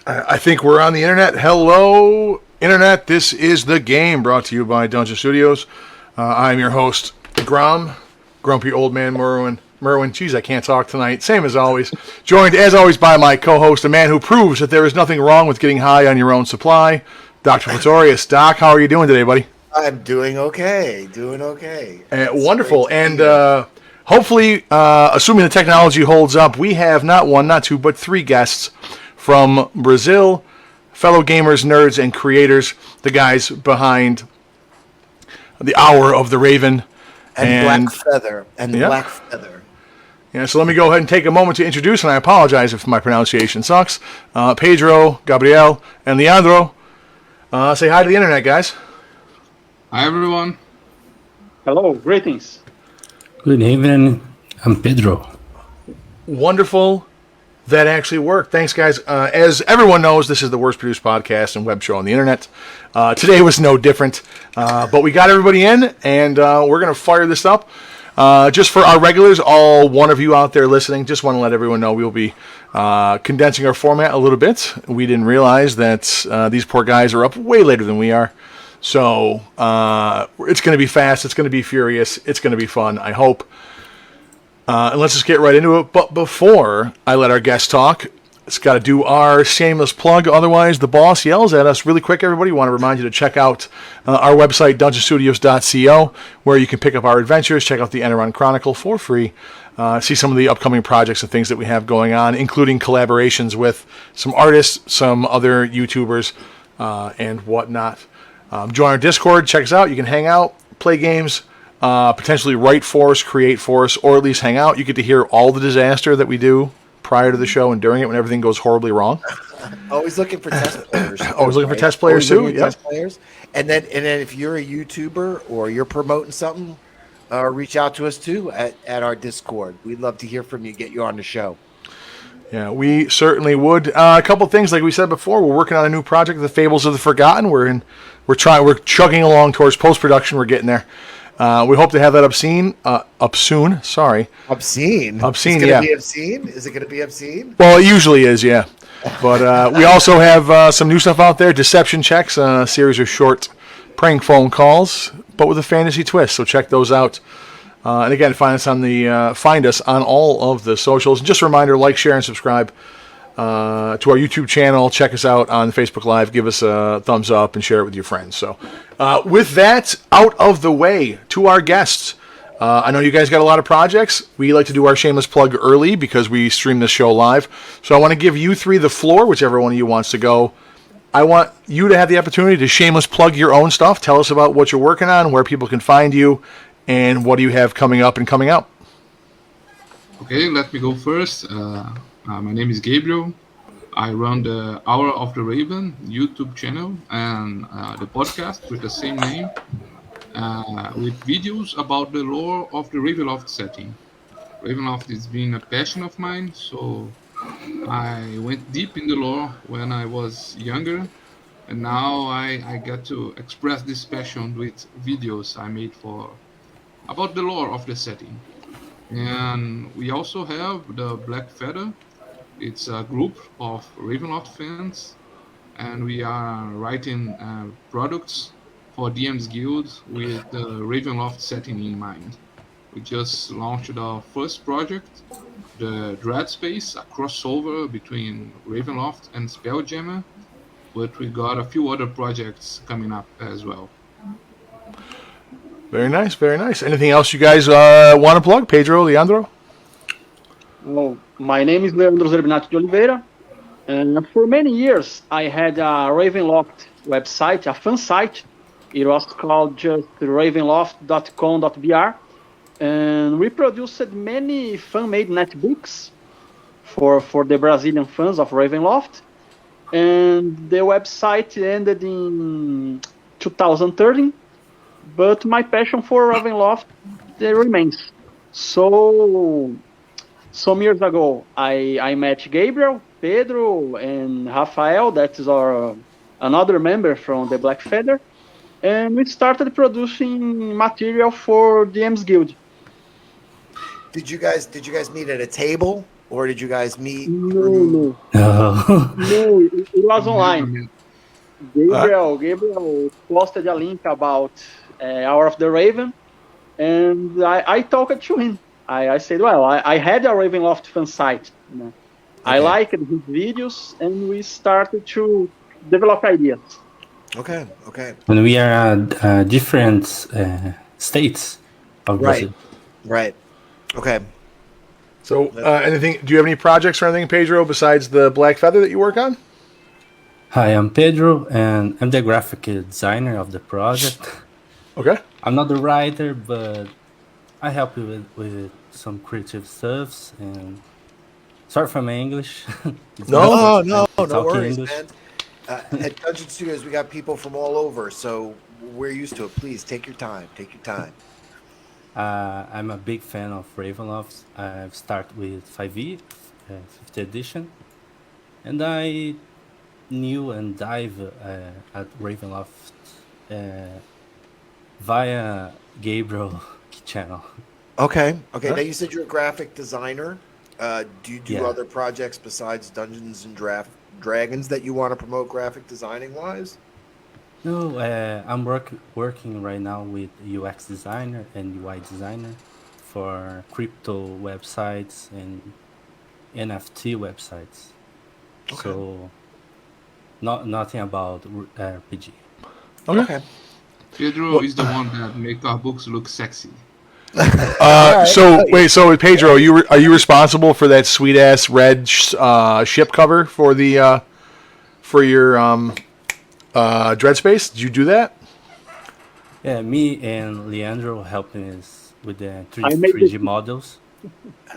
I think we're on the internet. Hello, internet. This is The Game, brought to you by Dungeon Studios. I'm your host, Grumpy Old Man Merwin. Geez, I can't talk tonight. Same as always. Joined, as always, by my co-host, a man who proves that there is nothing wrong with getting high on your own supply, Dr.Pletorius. Doc, how are you doing today, buddy? I'm doing okay. Wonderful. And hopefully, assuming the technology holds up, we have not one, not two, but three guests from Brazil, fellow gamers, nerds, and creators, the guys behind the Hour of the Raven. And Black Feather. Black Feather. Yeah, so let me go ahead and take a moment to introduce, and I apologize if my pronunciation sucks, Pedro, Gabriel, and Leandro. Say hi to the internet, guys. Hi, everyone. Hello, greetings. Good evening. I'm Pedro. Wonderful. That actually worked. Thanks, guys. As everyone knows, this is the worst produced podcast and web show on the internet. Today was no different, but we got everybody in, and we're going to fire this up. Just for our regulars, all one of you out there listening, just want to let everyone know we'll be condensing our format a little bit. We didn't realize that these poor guys are up way later than we are. So it's going to be fast. It's going to be furious. It's going to be fun, I hope. And let's just get right into it. But before I let our guests talk, it's got to do our shameless plug. Otherwise, the boss yells at us really quick, everybody. We want to remind you to check out our website, dungeonstudios.co, where you can pick up our adventures, check out the Enron Chronicle for free, see some of the upcoming projects and things that we have going on, including collaborations with some artists, some other YouTubers, and whatnot. Join our Discord. Check us out. You can hang out, play games, potentially write for us, create for us, or at least hang out. You get to hear all the disaster that we do prior to the show and during it when everything goes horribly wrong. Always looking for test players. For test players too. Yeah. Test players. And then if you're a YouTuber or you're promoting something, reach out to us too at our Discord. We'd love to hear from you, get you on the show. Yeah, we certainly would. A couple things, like we said before, we're working on a new project, The Fables of the Forgotten. We're chugging along towards post-production. We're getting there. We hope to have that up soon. Sorry. Obscene? Yeah. Be obscene? Is it going to be obscene? Well, it usually is, yeah. But we also have some new stuff out there. Deception Checks, a series of short prank phone calls, but with a fantasy twist. So check those out. And again, find us on all of the socials. Just a reminder: like, share, and subscribe to our YouTube channel. Check us out on Facebook Live. Give us a thumbs up and share it with your friends. So, with that out of the way, to our guests. I know you guys got a lot of projects. We like to do our shameless plug early because we stream this show live. So I want to give you three the floor, whichever one of you wants to go. I want you to have the opportunity to shameless plug your own stuff. Tell us about what you're working on, where people can find you, and what do you have coming up and coming out. Okay, let me go first. My name is Gabriel. I run the Hour of the Raven YouTube channel and the podcast with the same name, with videos about the lore of the Ravenloft setting. Ravenloft has been a passion of mine, so I went deep in the lore when I was younger, and now I get to express this passion with videos I made about the lore of the setting. And we also have the Black Feather. It's a group of Ravenloft fans, and we are writing products for DM's Guild with the Ravenloft setting in mind. We just launched our first project, the Dread Space, a crossover between Ravenloft and Spelljammer, but we got a few other projects coming up as well. Very nice, very nice. Anything else you guys want to plug? Pedro, Leandro? Well, my name is Leandro Zerbinato de Oliveira, and for many years I had a Ravenloft website, a fan site. It was called just ravenloft.com.br, and we produced many fan-made netbooks for the Brazilian fans of Ravenloft, and the website ended in 2013. But my passion for Ravenloft remains. So, some years ago, I met Gabriel, Pedro, and Rafael. That is another member from the Black Feather, and we started producing material for DM's Guild. Did you guys meet at a table or did you guys meet No, through? No. no, it was Never online. met. Gabriel posted a link about Hour of the Raven, and I talked to him. I said, well, I had a Ravenloft fan site. You know. I Okay. liked his videos, and we started to develop ideas. Okay. Okay. And we are different states of Right. Brazil. Right. Okay. So, anything? Do you have any projects or anything, Pedro, besides the Black Feather that you work on? Hi, I'm Pedro, and I'm the graphic designer of the project. Okay. I'm not the writer, but I help you with some creative stuffs. And sorry for my English; it's my No. No, first no, time to no talk worries, English. man. At Dungeon Studios, we got people from all over, so we're used to it. Please take your time. Take your time. I'm a big fan of Ravenloft. I've started with 5e, 5th edition, and I knew and dive at Ravenloft uh, via Gabriel channel. Okay. Okay. Huh? Now you said you're a graphic designer. Do you do Yeah. other projects besides Dungeons and Dragons that you want to promote graphic designing wise? No, I'm working right now with UX designer and UI designer for crypto websites and NFT websites. Okay. So nothing about RPG. Okay. Okay. Pedro is the one that make our books look sexy. All right. So Oh, wait. So Pedro, are you responsible for that sweet ass red ship cover for the for your Dread Space? Did you do that? Yeah, me and Leandro helping us with the I made the 3D models,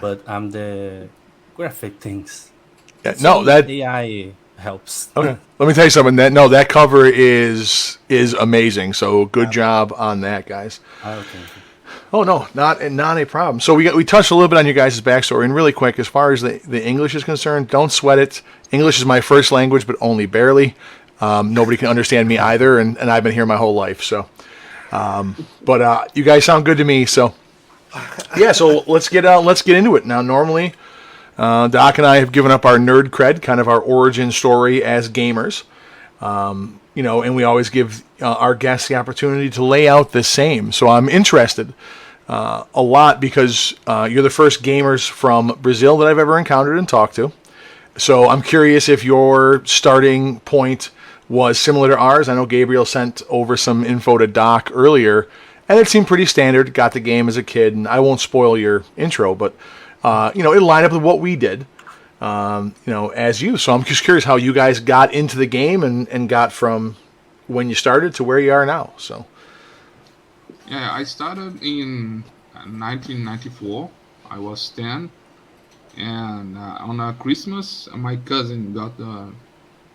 but I'm the graphic things. Yeah, And no, some that AI helps. okay. Let me tell you something. That cover is amazing. So good job on that, guys. Oh, thank you. Oh no, not a problem. So we touched a little bit on your guys' backstory, and really quick, as far as the English is concerned, don't sweat it. English is my first language, but only barely. Nobody can understand me either, and I've been here my whole life. So, but you guys sound good to me. So yeah, so let's get into it now. Normally, Doc and I have given up our nerd cred, kind of our origin story as gamers. And we always give our guests the opportunity to lay out the same. So I'm interested a lot because you're the first gamers from Brazil that I've ever encountered and talked to. So I'm curious if your starting point was similar to ours. I know Gabriel sent over some info to Doc earlier, and it seemed pretty standard. Got the game as a kid, and I won't spoil your intro, but it'll line up with what we did. As you. So I'm just curious how you guys got into the game and got from when you started to where you are now. So Yeah, I started in 1994. I was 10, and on Christmas, my cousin got the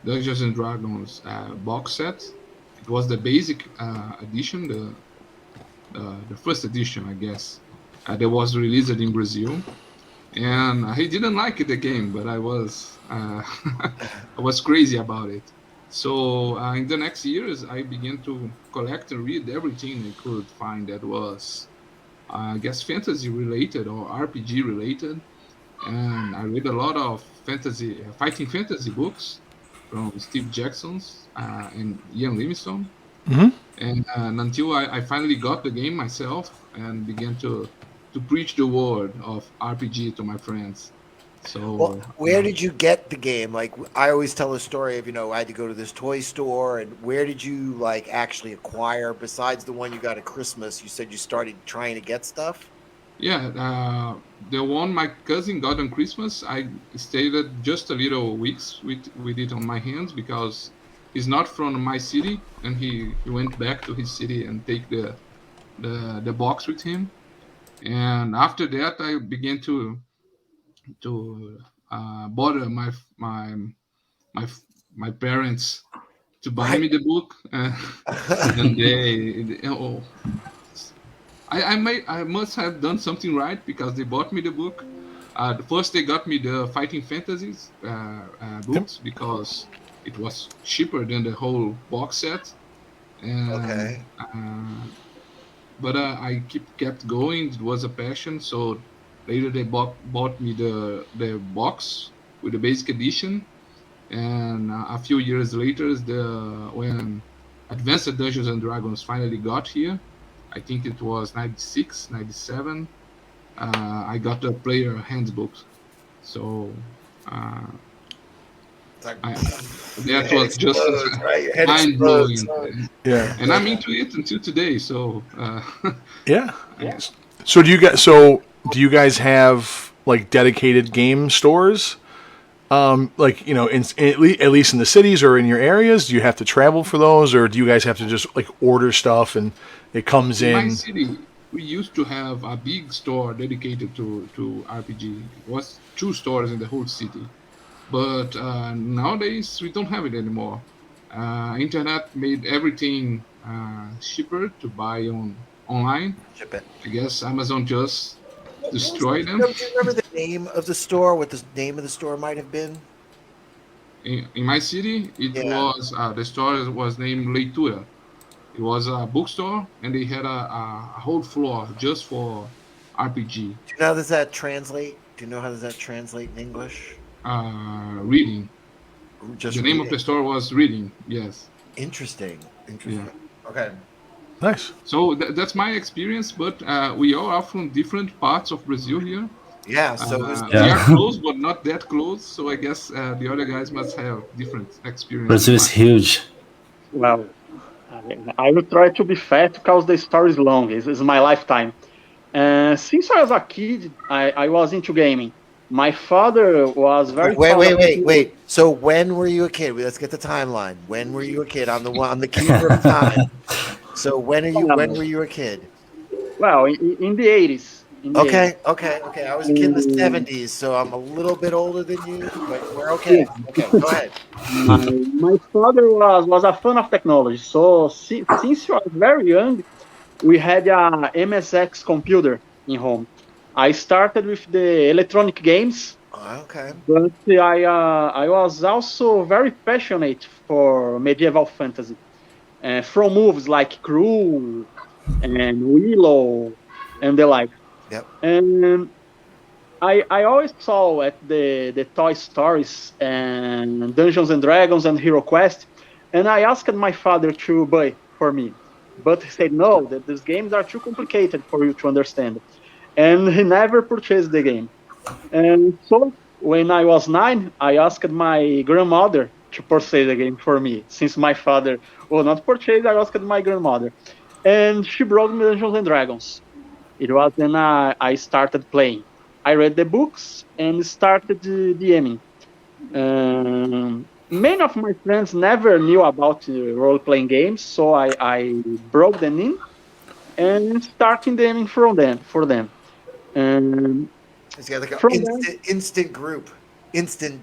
Dungeons and Dragons box set. It was the basic edition, the first edition, I guess, that was released in Brazil. And he didn't like the game, but I was I was crazy about it. So in the next years, I began to collect and read everything I could find that was, I guess, fantasy related or RPG related. And I read a lot of fantasy, fighting fantasy books from Steve Jackson's and Ian Livingstone. And until I finally got the game myself and began to preach the word of RPG to my friends. Well, So where did you get the game? Like I always tell a story of, I had to go to this toy store, and where did you like actually acquire besides the one you got at Christmas? You said you started trying to get stuff. yeah, the one my cousin got on Christmas, I stayed just a little weeks with it on my hands because he's not from my city, and he went back to his city and take the box with him. And after that, I began to bother my my parents to buy Right. me the book, and I must have done something right because they bought me the book. First, they got me the Fighting Fantasies yep. books because it was cheaper than the whole box set, and Okay. but I kept going. It was a passion, so Later, they bought me the box with the basic edition, and a few years later, when Advanced Dungeons and Dragons finally got here, I think it was 96, 97. I got the player handbook, so It's like, your that head was just explodes, right? Your head mind explodes. blowing, Yeah. and I'm into it until today. So Yeah. So do you guys have like dedicated game stores? Like at least in the cities or in your areas, do you have to travel for those, or do you guys have to just like order stuff and it comes in my in? city, we used to have a big store dedicated to RPG. It was 2 stores in the whole city, but nowadays we don't have it anymore. Internet made everything cheaper to buy online. Ship it. I guess Amazon just What was destroyed them. do you remember the name of the store? What the name of the store might have been? In my city, it Yeah. was the store was named Leitura. It was a bookstore, and they had a whole floor just for RPG Do you know how does that translate? Do you know how does that translate in English? reading. Just The name of the store was Reading. Yes. Interesting. Okay. Nice. So that's my experience, but we all are from different parts of Brazil here. Yeah. So it was, We are close, but not that close. So I guess the other guys must have different experience. Brazil is huge. Well, I will try to be fast because the story is long. It's my lifetime. Since I was a kid, I was into gaming. My father was very wait. So when were you a kid? Let's get the timeline. When were you a kid? I'm the keeper of time. So when were you a kid? Well, in the 80s. Okay. I was a kid in the 70s, so I'm a little bit older than you, but we're okay. Okay, go ahead. My father was a fan of technology. So since I was very young, we had a MSX computer in home. I started with the electronic games, Okay. but I was also very passionate for medieval fantasy. From movies like Crew and Willow and the like. Yep. And I always saw at the Toy Stories and Dungeons and Dragons and Hero Quest, and I asked my father to buy for me, but he said no, that these games are too complicated for you to understand, and he never purchased the game. And so when I was 9, I asked my grandmother to purchase the game for me, since my father will not purchase. I asked my grandmother, and she brought me Dungeons and Dragons. It was then I started playing. I read the books and started DMing. Many of my friends never knew about role-playing games, so I brought them in and started DMing for them. It's got like an instant group. Instant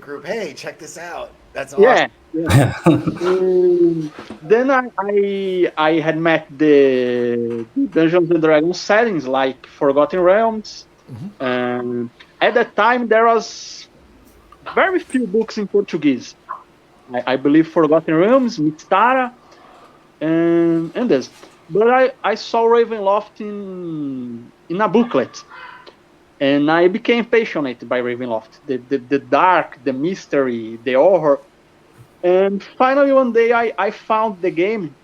group. Hey, check this out. That's awesome. Yeah. Then I had met the Dungeons and Dragons settings like Forgotten Realms. At that time, there was very few books in Portuguese. I believe Forgotten Realms, Mistara, and this. But I saw Ravenloft in a booklet. And I became passionate by Ravenloft. The dark, the mystery, the horror. And finally one day I found the game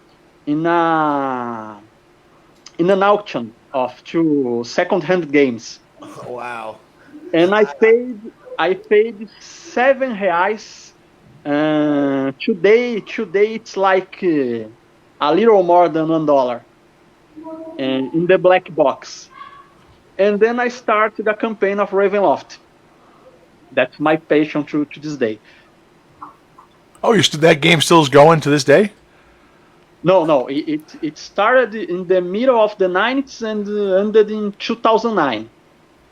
in an auction of 2 second-hand games. Oh, wow. And I paid R$7. Today it's like a little more than $1. And in the black box. And then I started a campaign of Ravenloft. That's my passion to this day. Oh, that game still is going to this day? No. It started in the middle of the 90s and ended in 2009.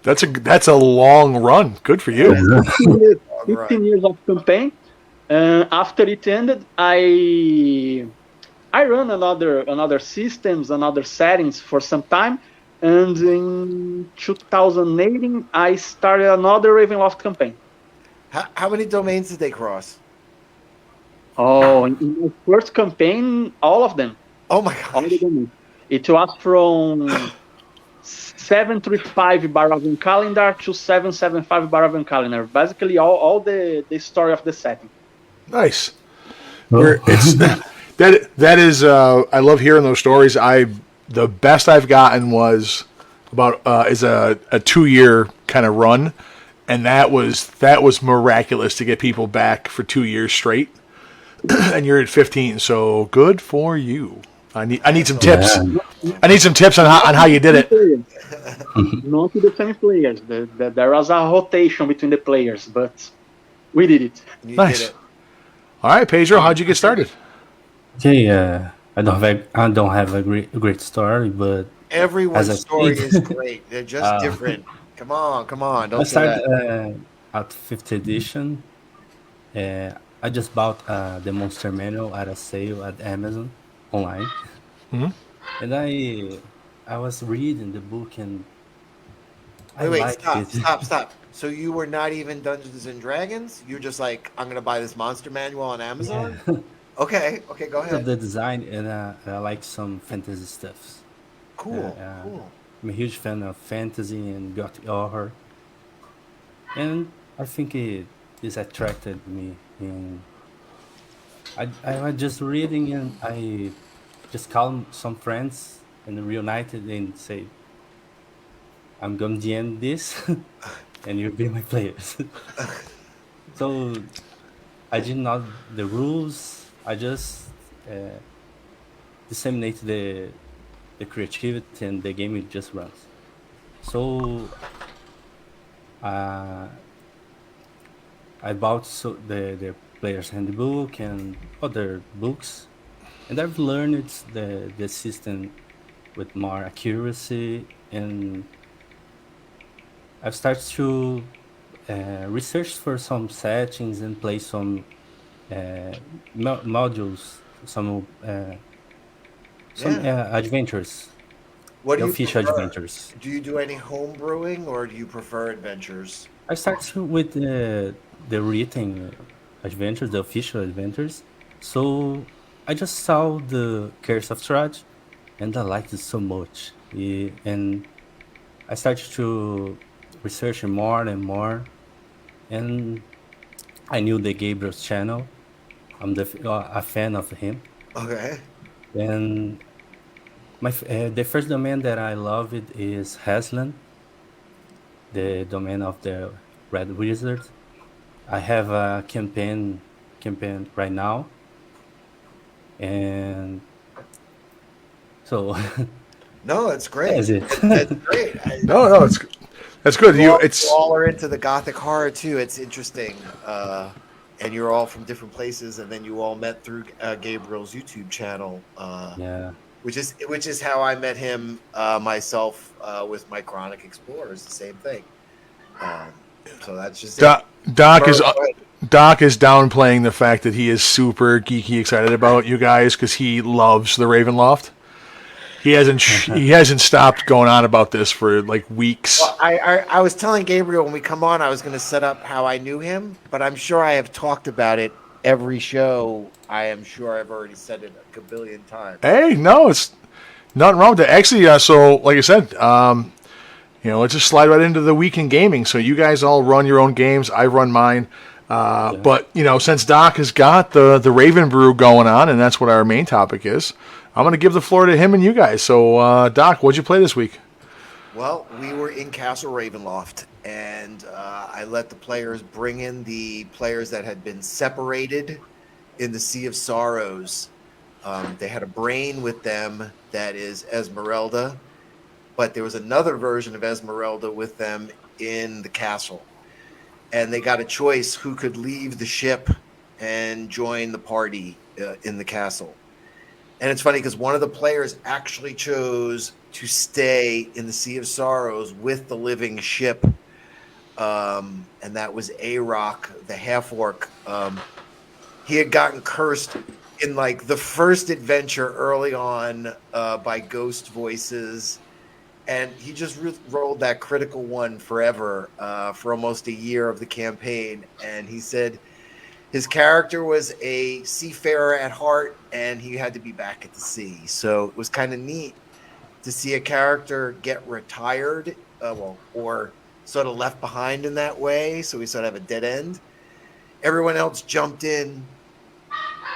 That's a long run. Good for you. 15 years of campaign. After it ended, I ran another systems, another settings for some time. And in 2018, I started another Ravenloft campaign. How many domains did they cross? Oh, in my first campaign, all of them. Oh my All gosh. of them. It was from 735 Baravan calendar to 775 Baravan calendar. Basically, all the story of the setting. Nice. Oh. Where it's that is I love hearing those stories. The best I've gotten was about is a 2-year kind of run, and that was miraculous to get people back for 2 years straight. And you're at 15, so good for you. I need some tips. Yeah. I need some tips on how you did it. Not the same players. There was a rotation between the players, but we did it. You Nice. did it. All right, Pedro, how'd you get started? Okay, I don't have a great story, but Everyone's as a story kid, is great. They're just different. Come on. I Don't say started that. at 5th edition. I just bought the Monster Manual at a sale at Amazon online, and I was reading the book and I Wait, liked it. stop. So you were not even Dungeons and Dragons? You're just like, I'm gonna buy this monster manual on Amazon? Okay, go Of ahead. the design, and I like some fantasy stuffs. Cool. I'm a huge fan of fantasy and gothic horror, and I think this attracted me. And I was just reading, and I just called some friends and reunited and say, "I'm gonna DM this, and you'll be my players." So I did not the rules. I just disseminate the creativity, and the game it just runs. So uh, I bought the player's handbook and other books, and I've learned the system with more accuracy, and I've started to research for some settings and play some modules, some adventures, What the do you official prefer? adventures. Do you do any home brewing or do you prefer adventures? I started with the written adventures, the official adventures. So I just saw the Curse of Strahd, and I liked it so much. And I started to research more and more, and I knew the Gabriel's channel. I'm a fan of him, Okay. and the first domain that I love it is Haslan, the domain of the Red Wizard. I have a campaign right now, and so No, that's that's great. it. That's great. No, that's good. You all are into the gothic horror too. It's interesting. And you're all from different places, and then you all met through Gabriel's YouTube channel, Yeah, which is how I met him myself with my Chronic Explorers. The same thing. So that's just it. Doc is Go ahead. Doc is downplaying the fact that he is super geeky excited about you guys because he loves the Ravenloft. He hasn't stopped going on about this for like weeks. Well, I was telling Gabriel when we come on, I was going to set up how I knew him, but I'm sure I have talked about it every show. I am sure I've already said it a gabillion times. Hey, no, it's nothing wrong with that. Actually, so like I said, let's just slide right into the week in gaming. So you guys all run your own games. I run mine. But since Doc has got the Raven Brew going on, and that's what our main topic is, I'm going to give the floor to him and you guys. So, Doc, what'd you play this week? Well, we were in Castle Ravenloft, and I let the players bring in the players that had been separated in the Sea of Sorrows. They had a brain with them that is Esmeralda, but there was another version of Esmeralda with them in the castle. And they got a choice who could leave the ship and join the party in the castle. And it's funny because one of the players actually chose to stay in the Sea of Sorrows with the living ship. And that was A-Rock, the half-orc. He had gotten cursed in like the first adventure early on by ghost voices. And he just rolled that critical one forever for almost a year of the campaign. And he said his character was a seafarer at heart, and he had to be back at the sea. So it was kind of neat to see a character get retired, or sort of left behind in that way. So we sort of have a dead end. Everyone else jumped in,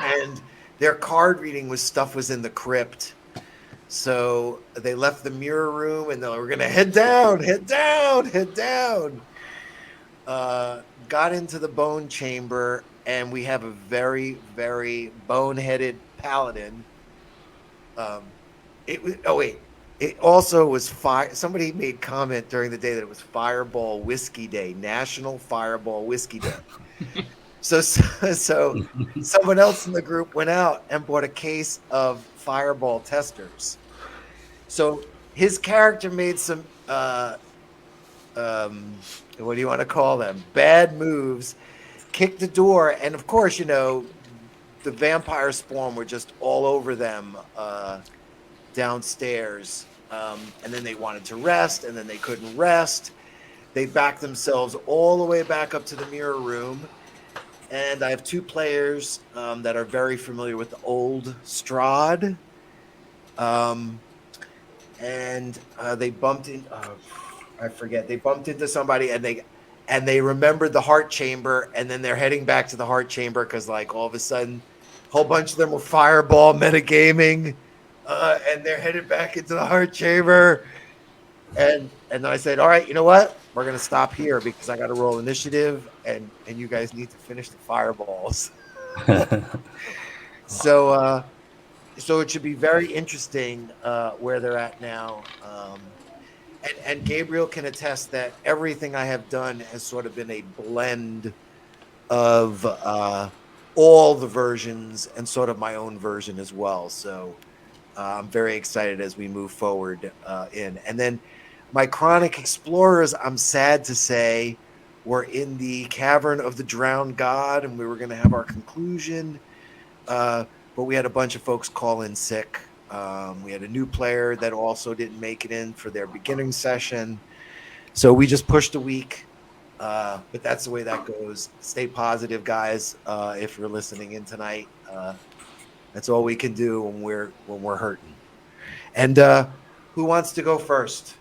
and their card reading was in the crypt. So they left the mirror room, and they were going to head down. Got into the bone chamber, and we have a very, very boneheaded paladin. It also was somebody made comment during the day that it was Fireball Whiskey Day, National Fireball Whiskey Day. So someone else in the group went out and bought a case of Fireball testers. So his character made some what do you want to call them? Bad moves, kicked the door, and of course, the vampire spawn were just all over them downstairs. And then they wanted to rest, and then they couldn't rest. They backed themselves all the way back up to the mirror room. And I have two players that are very familiar with the old Strahd. And they bumped in. I forget. They bumped into somebody, and they remembered the heart chamber, and then they're heading back to the heart chamber because, like, all of a sudden, a whole bunch of them were Fireball metagaming, and they're headed back into the heart chamber. And then I said, all right, you know what? We're gonna stop here because I got to roll initiative, and you guys need to finish the fireballs. So it should be very interesting where they're at now. And Gabriel can attest that everything I have done has sort of been a blend of all the versions and sort of my own version as well. So I'm very excited as we move forward And then my Chronic Explorers, I'm sad to say, were in the Cavern of the Drowned God, and we were going to have our conclusion. But we had a bunch of folks call in sick. We had a new player that also didn't make it in for their beginning session. So we just pushed a week. But that's the way that goes. Stay positive, guys. If you're listening in tonight, that's all we can do when we're hurting. And who wants to go first?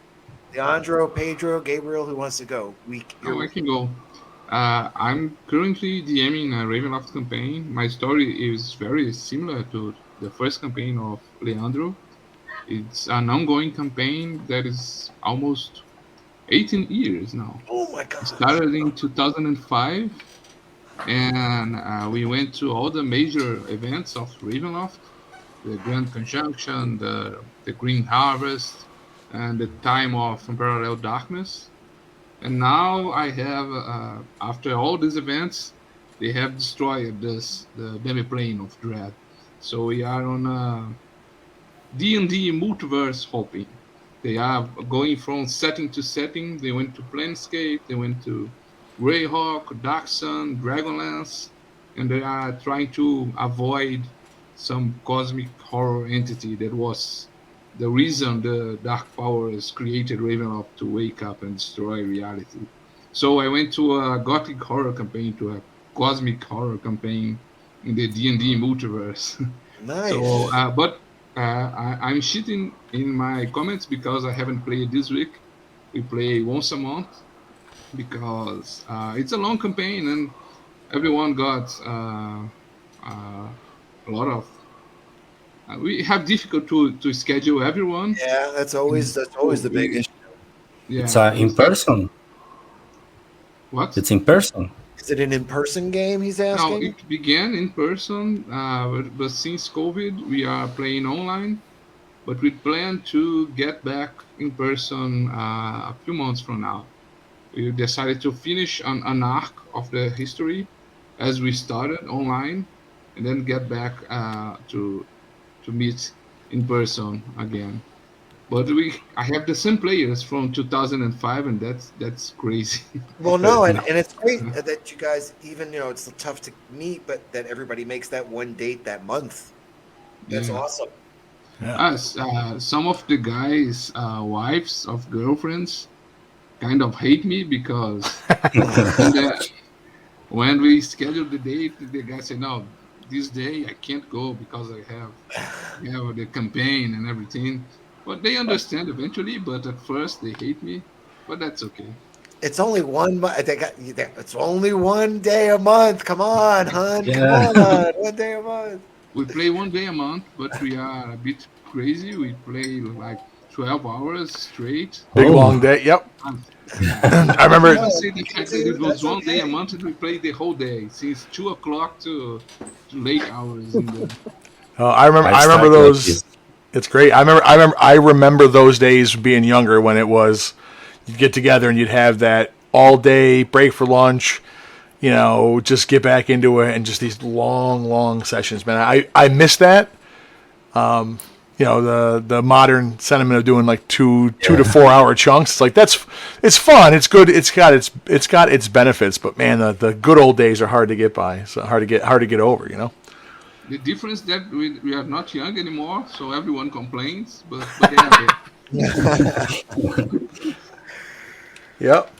Leandro, Pedro, Gabriel, who wants to go? I can go. I'm currently DMing a Ravenloft campaign. My story is very similar to the first campaign of Leandro. It's an ongoing campaign that is almost 18 years now. Oh my God! It started in 2005, and we went to all the major events of Ravenloft, the Grand Conjunction, the Green Harvest, and the Time of Unparalleled Darkness. And now I have, after all these events, they have destroyed the demi-plane of Dread. So we are on a D&D multiverse hopping. They are going from setting to setting. They went to Planescape, they went to Greyhawk, Darksun, Dragonlance, and they are trying to avoid some cosmic horror entity that was the reason the Dark Powers created Ravenloft to wake up and destroy reality. So I went to a Gothic horror campaign, to a cosmic horror campaign in the D&D multiverse. Nice. So, I'm shitting in my comments because I haven't played this week. We play once a month because it's a long campaign and everyone got a lot of. We have difficult to schedule everyone. Yeah, that's always the big issue. Yeah, It's in person. What? It's in person. Is it an in-person game? He's No, asking. it began in person, but since COVID, we are playing online. But we plan to get back in person a few months from now. We decided to finish an arc of the history as we started online, and then get back to meet in person again. But I have the same players from 2005, and that's crazy. Well, no, and it's great that you guys, even it's tough to meet, but that everybody makes that one date that month. That's Yeah. awesome. Some of the guys' wives of girlfriends kind of hate me because when we scheduled the date, the guy said, "No, this day I can't go because I have the campaign and everything." But they understand eventually, but at first they hate me. But that's okay. It's only one month. It's only one day a month. Come on, hun. Come Yeah. on, one day a month. We play one day a month, but we are a bit crazy. We play like 12 hours straight. Big long Oh, day. Yep. And, I don't remember. even say the fact that it was That's one day a okay. month and we played the whole day, since 2 o'clock to late hours in the. I remember. I I remember started like those. this. It's great. I remember those days being younger when it was you'd get together and you'd have that all day break for lunch. You know, just get back into it and just these long sessions, man. I miss that. You know, the modern sentiment of doing like two to 4 hour chunks. It's like it's fun. It's good. It's got its benefits. But man, the good old days are hard to get by. So hard to get over. You know. The difference that we are not young anymore, so everyone complains, but they are there. Yep.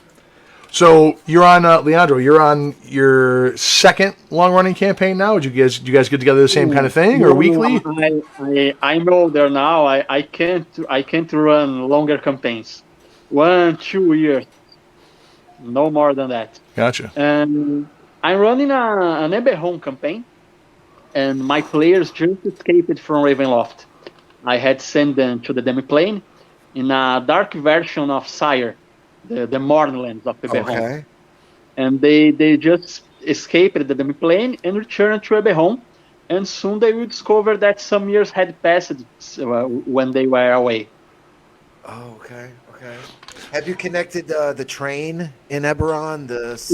So you're on Leandro. You're on your second long-running campaign now. Did you guys get together the same kind of thing or No, weekly? I'm older now. I can't run longer campaigns. 1-2 years, no more than that. Gotcha. And I'm running an Eberron campaign, and my players just escaped from Ravenloft. I had sent them to the demiplane in a dark version of Sire, the Mornlands of Eberron. Okay. And they just escaped the demiplane and returned to Eberron. And soon they will discover that some years had passed when they were away. Oh, okay. Okay. Have you connected the train in Eberron? Yes.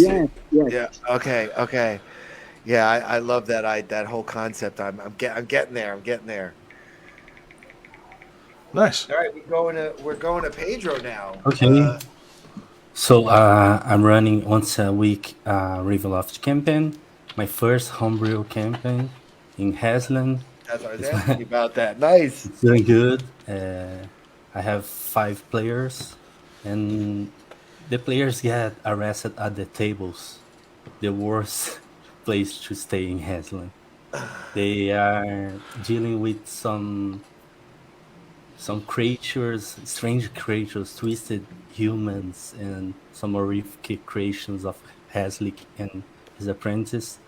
Yeah. Okay. Okay. Yeah, I love that whole concept. I'm getting there. I'm getting there. Nice. All right, we're going to Pedro now. Okay. So I'm running once a week Ravenloft campaign. My first homebrew campaign in Haslan. As I was asking you about that. Nice. It's doing good. I have 5 players, and the players get arrested at the tables. The worst place to stay in Haslan. They are dealing with some creatures, strange creatures, twisted humans, and some horrific creations of Haslick and his apprentice.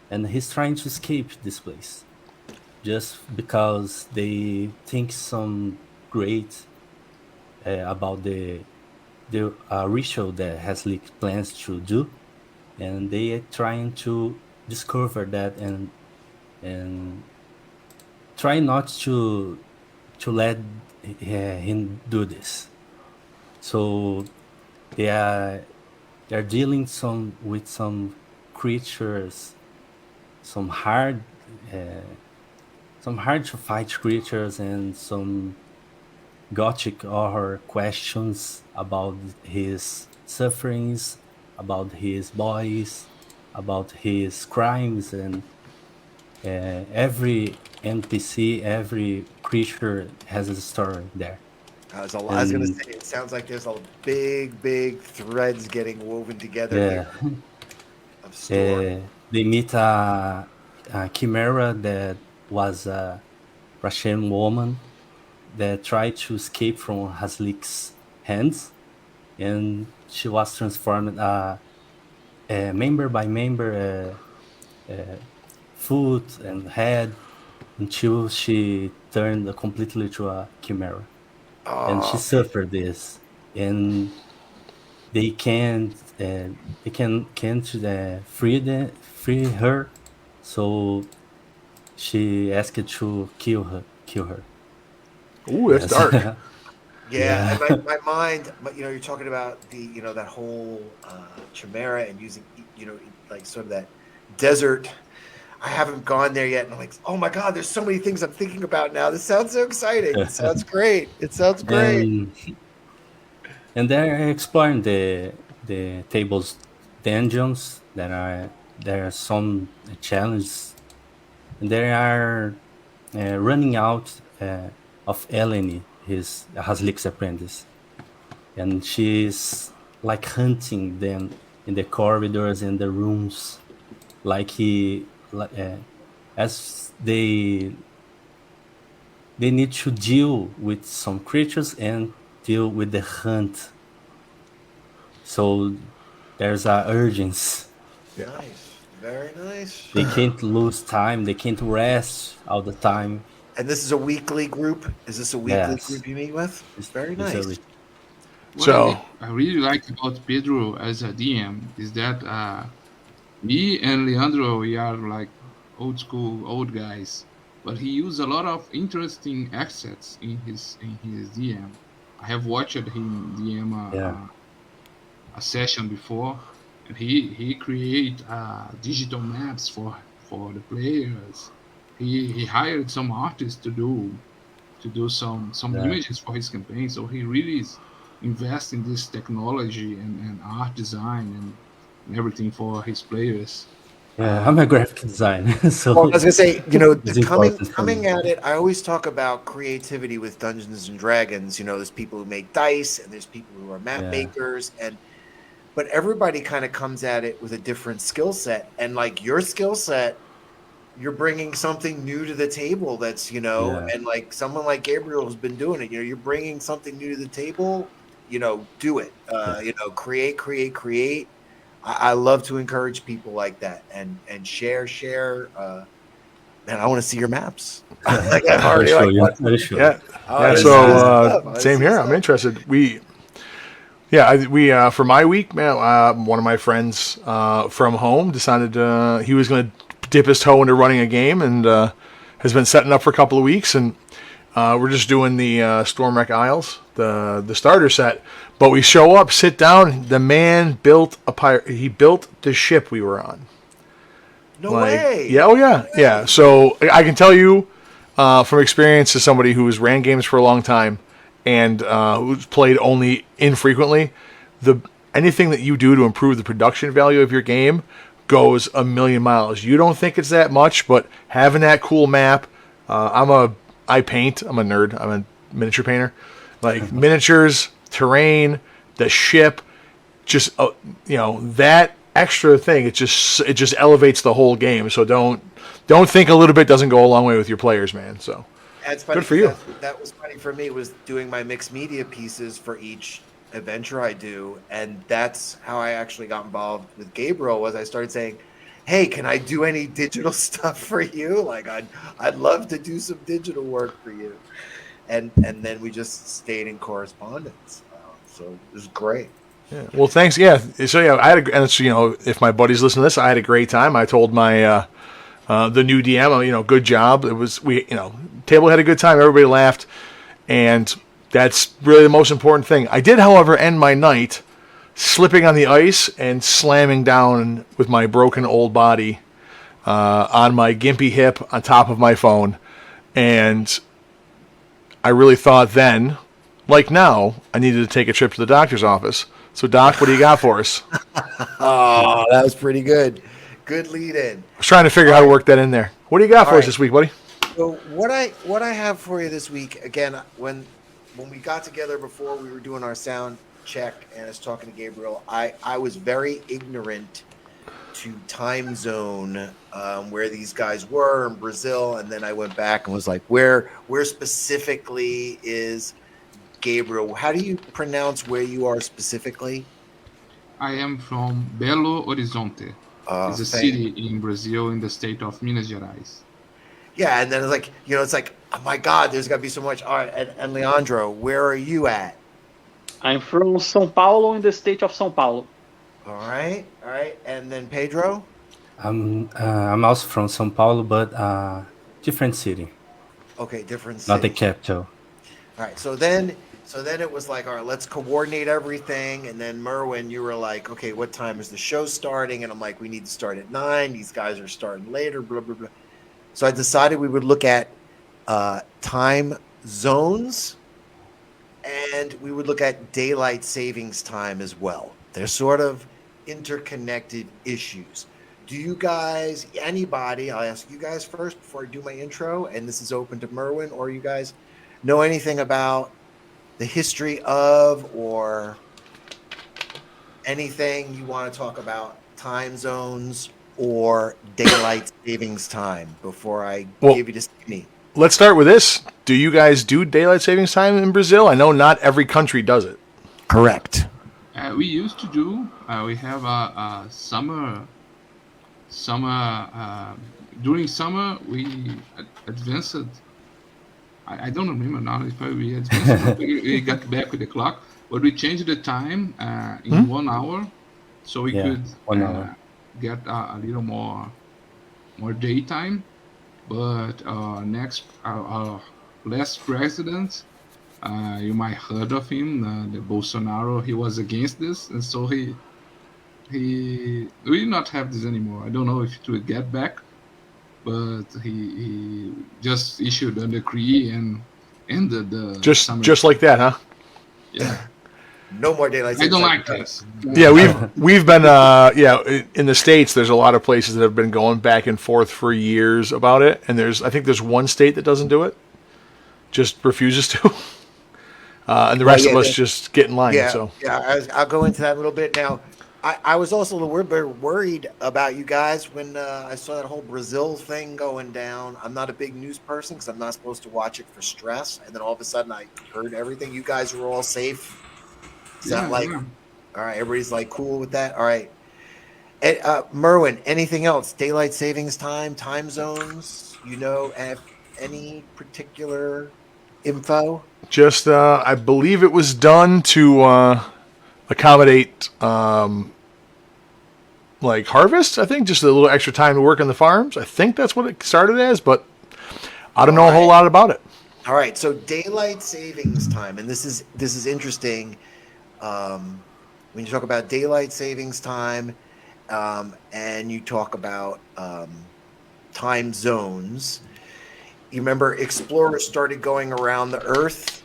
And he's trying to escape this place just because they think some great about the ritual that Haslick plans to do, and they are trying to discover that and try not to let him do this. So they're dealing with some creatures, some hard to fight creatures, and some gothic horror questions about his sufferings, about his boys, about his crimes, and every NPC, every creature has a story there. I was going to say, it sounds like there's a big threads getting woven together Yeah. here of story. They meet a chimera that was a Russian woman that tried to escape from Haslick's hands, and she was transformed member by member, foot and head, until she turned completely to a chimera. And she suffered this, and they can't free her, so she asked to kill her. Ooh, that's Yes. dark. Yeah, and my mind, you're talking about that whole chimera and using, like sort of that desert. I haven't gone there yet, and I'm like, oh my God, there's so many things I'm thinking about now. This sounds so exciting. It sounds great. It sounds great. And they're exploring the table's dungeons. There are some challenges, and they are running out of Eleni, his Haslick's apprentice, and she's like hunting them in the corridors and the rooms, as they they need to deal with some creatures and deal with the hunt. So there's a urgency. Nice, very nice. They can't lose time. They can't rest all the time. And this is a weekly group. Is this a weekly Yes, group you meet with? Very it's a nice. What So I really like about Pedro as a DM is that me and Leandro, we are like old school, old guys, but he used a lot of interesting assets in his DM. I have watched him DM yeah, a session before, and he create digital maps for the players. He hired some artists to do some yeah, images for his campaign. So he really is invest in this technology and art design and everything for his players. yeah. I'm a graphic designer, Well, I so was gonna say, it's coming important for me. coming at it, I always talk about creativity with Dungeons and Dragons. There's people who make dice, and there's people who are map Yeah, makers, but everybody kind of comes at it with a different skill set. And like your skill set, you're bringing something new to the table. That's yeah, and like someone like Gabriel has been doing it. You're bringing something new to the table. Do it. yeah. Create, create, create. I love to encourage people like that and share. Man, I want to see your maps. Like, I'm I'll already show like, you. what? I'll show you. yeah, I yeah. want to There's see this So stuff. I want to same see here. I'm stuff. interested. We for my week, man. One of my friends from home decided he was going to dip his toe into running a game, and has been setting up for a couple of weeks. And we're just doing the Stormwreck Isles, the starter set. But we show up, sit down. The man built a pirate. He built the ship we were on. No Like, way. yeah, oh yeah, yeah. So I can tell you from experience as somebody who's ran games for a long time and who's played only infrequently, the anything that you do to improve the production value of your game goes a million miles. You don't think it's that much, but having that cool map, I paint. I'm a nerd. I'm a miniature painter. Like miniatures, terrain, the ship, just that extra thing. It just elevates the whole game. So don't think a little bit doesn't go a long way with your players, man. So That's funny good for because you. that was funny for me was doing my mixed media pieces for each adventure I do, and that's how I actually got involved with Gabriel. Was I started saying, "Hey, can I do any digital stuff for you? Like, I'd love to do some digital work for you." And then we just stayed in correspondence. So it was great. Yeah. Well, thanks. Yeah. So yeah, and it's if my buddies listen to this, I had a great time. I told my the new DM, good job. It was table had a good time. Everybody laughed, and that's really the most important thing. I did, however, end my night slipping on the ice and slamming down with my broken old body on my gimpy hip on top of my phone, and I really thought then, like now, I needed to take a trip to the doctor's office. So, Doc, what do you got for us? Oh, that was pretty good. Good lead in. I was trying to figure out how to work that in there. What do you got All for us right. this week, buddy? So what I have for you this week, again, when we got together before we were doing our sound check and I was talking to Gabriel, I was very ignorant to time zone where these guys were in Brazil, and then I went back and was like, where specifically is Gabriel? How do you pronounce where you are specifically? I am from Belo Horizonte. It's a city in Brazil in the state of Minas Gerais. Yeah, and then it's like, it's like, oh my God, there's got to be so much. All right, and Leandro, where are you at? I'm from São Paulo in the state of São Paulo. All right, and then Pedro. I'm also from São Paulo, but different city, Okay, different not the city. capital. All right, so then it was like, all right, let's coordinate everything. And then Merwin, you were like, okay, what time is the show starting? And I'm like, we need to start at 9. These guys are starting later. Blah blah blah. So I decided we would look at time zones, and we would look at daylight savings time as well. They're sort of interconnected issues. Do you guys, anybody, I'll ask you guys first before I do my intro, and this is open to Merwin, or you guys know anything about the history of or anything you want to talk about time zones or daylight savings time before I Well, give you this me? let's start with this. Do you guys do daylight savings time in Brazil? I know not every country does it. Correct. We used to do. We have a during summer we advanced. I don't remember now if we advanced. We got back with the clock, but we changed the time in 1 hour, so we could 1 hour. get a little more daytime. But next, our last president, you might heard of him, the Bolsonaro. He was against this, and so he will not have this anymore. I don't know if it will get back, but he just issued a decree and ended the summer. Just like that, huh? Yeah. No more daylight I savings don't time. like this. Yeah, we've been in the States. There's a lot of places that have been going back and forth for years about it, and I think there's one state that doesn't do it, just refuses to, and the rest of us just get in line. Yeah, So I'll go into that a little bit now. I was also a little bit worried about you guys when I saw that whole Brazil thing going down. I'm not a big news person because I'm not supposed to watch it for stress, and then all of a sudden I heard everything. You guys were all safe. Is that all right? Everybody's like cool with that. All right. And, Merwin, anything else? Daylight savings time, time zones? Any particular info? just I believe it was done to accommodate like harvest. I think just a little extra time to work on the farms. I think that's what it started as, but I don't know a whole lot about it. All right. So daylight savings time, and this is interesting. When you talk about daylight savings time, and you talk about time zones, you remember explorers started going around the Earth,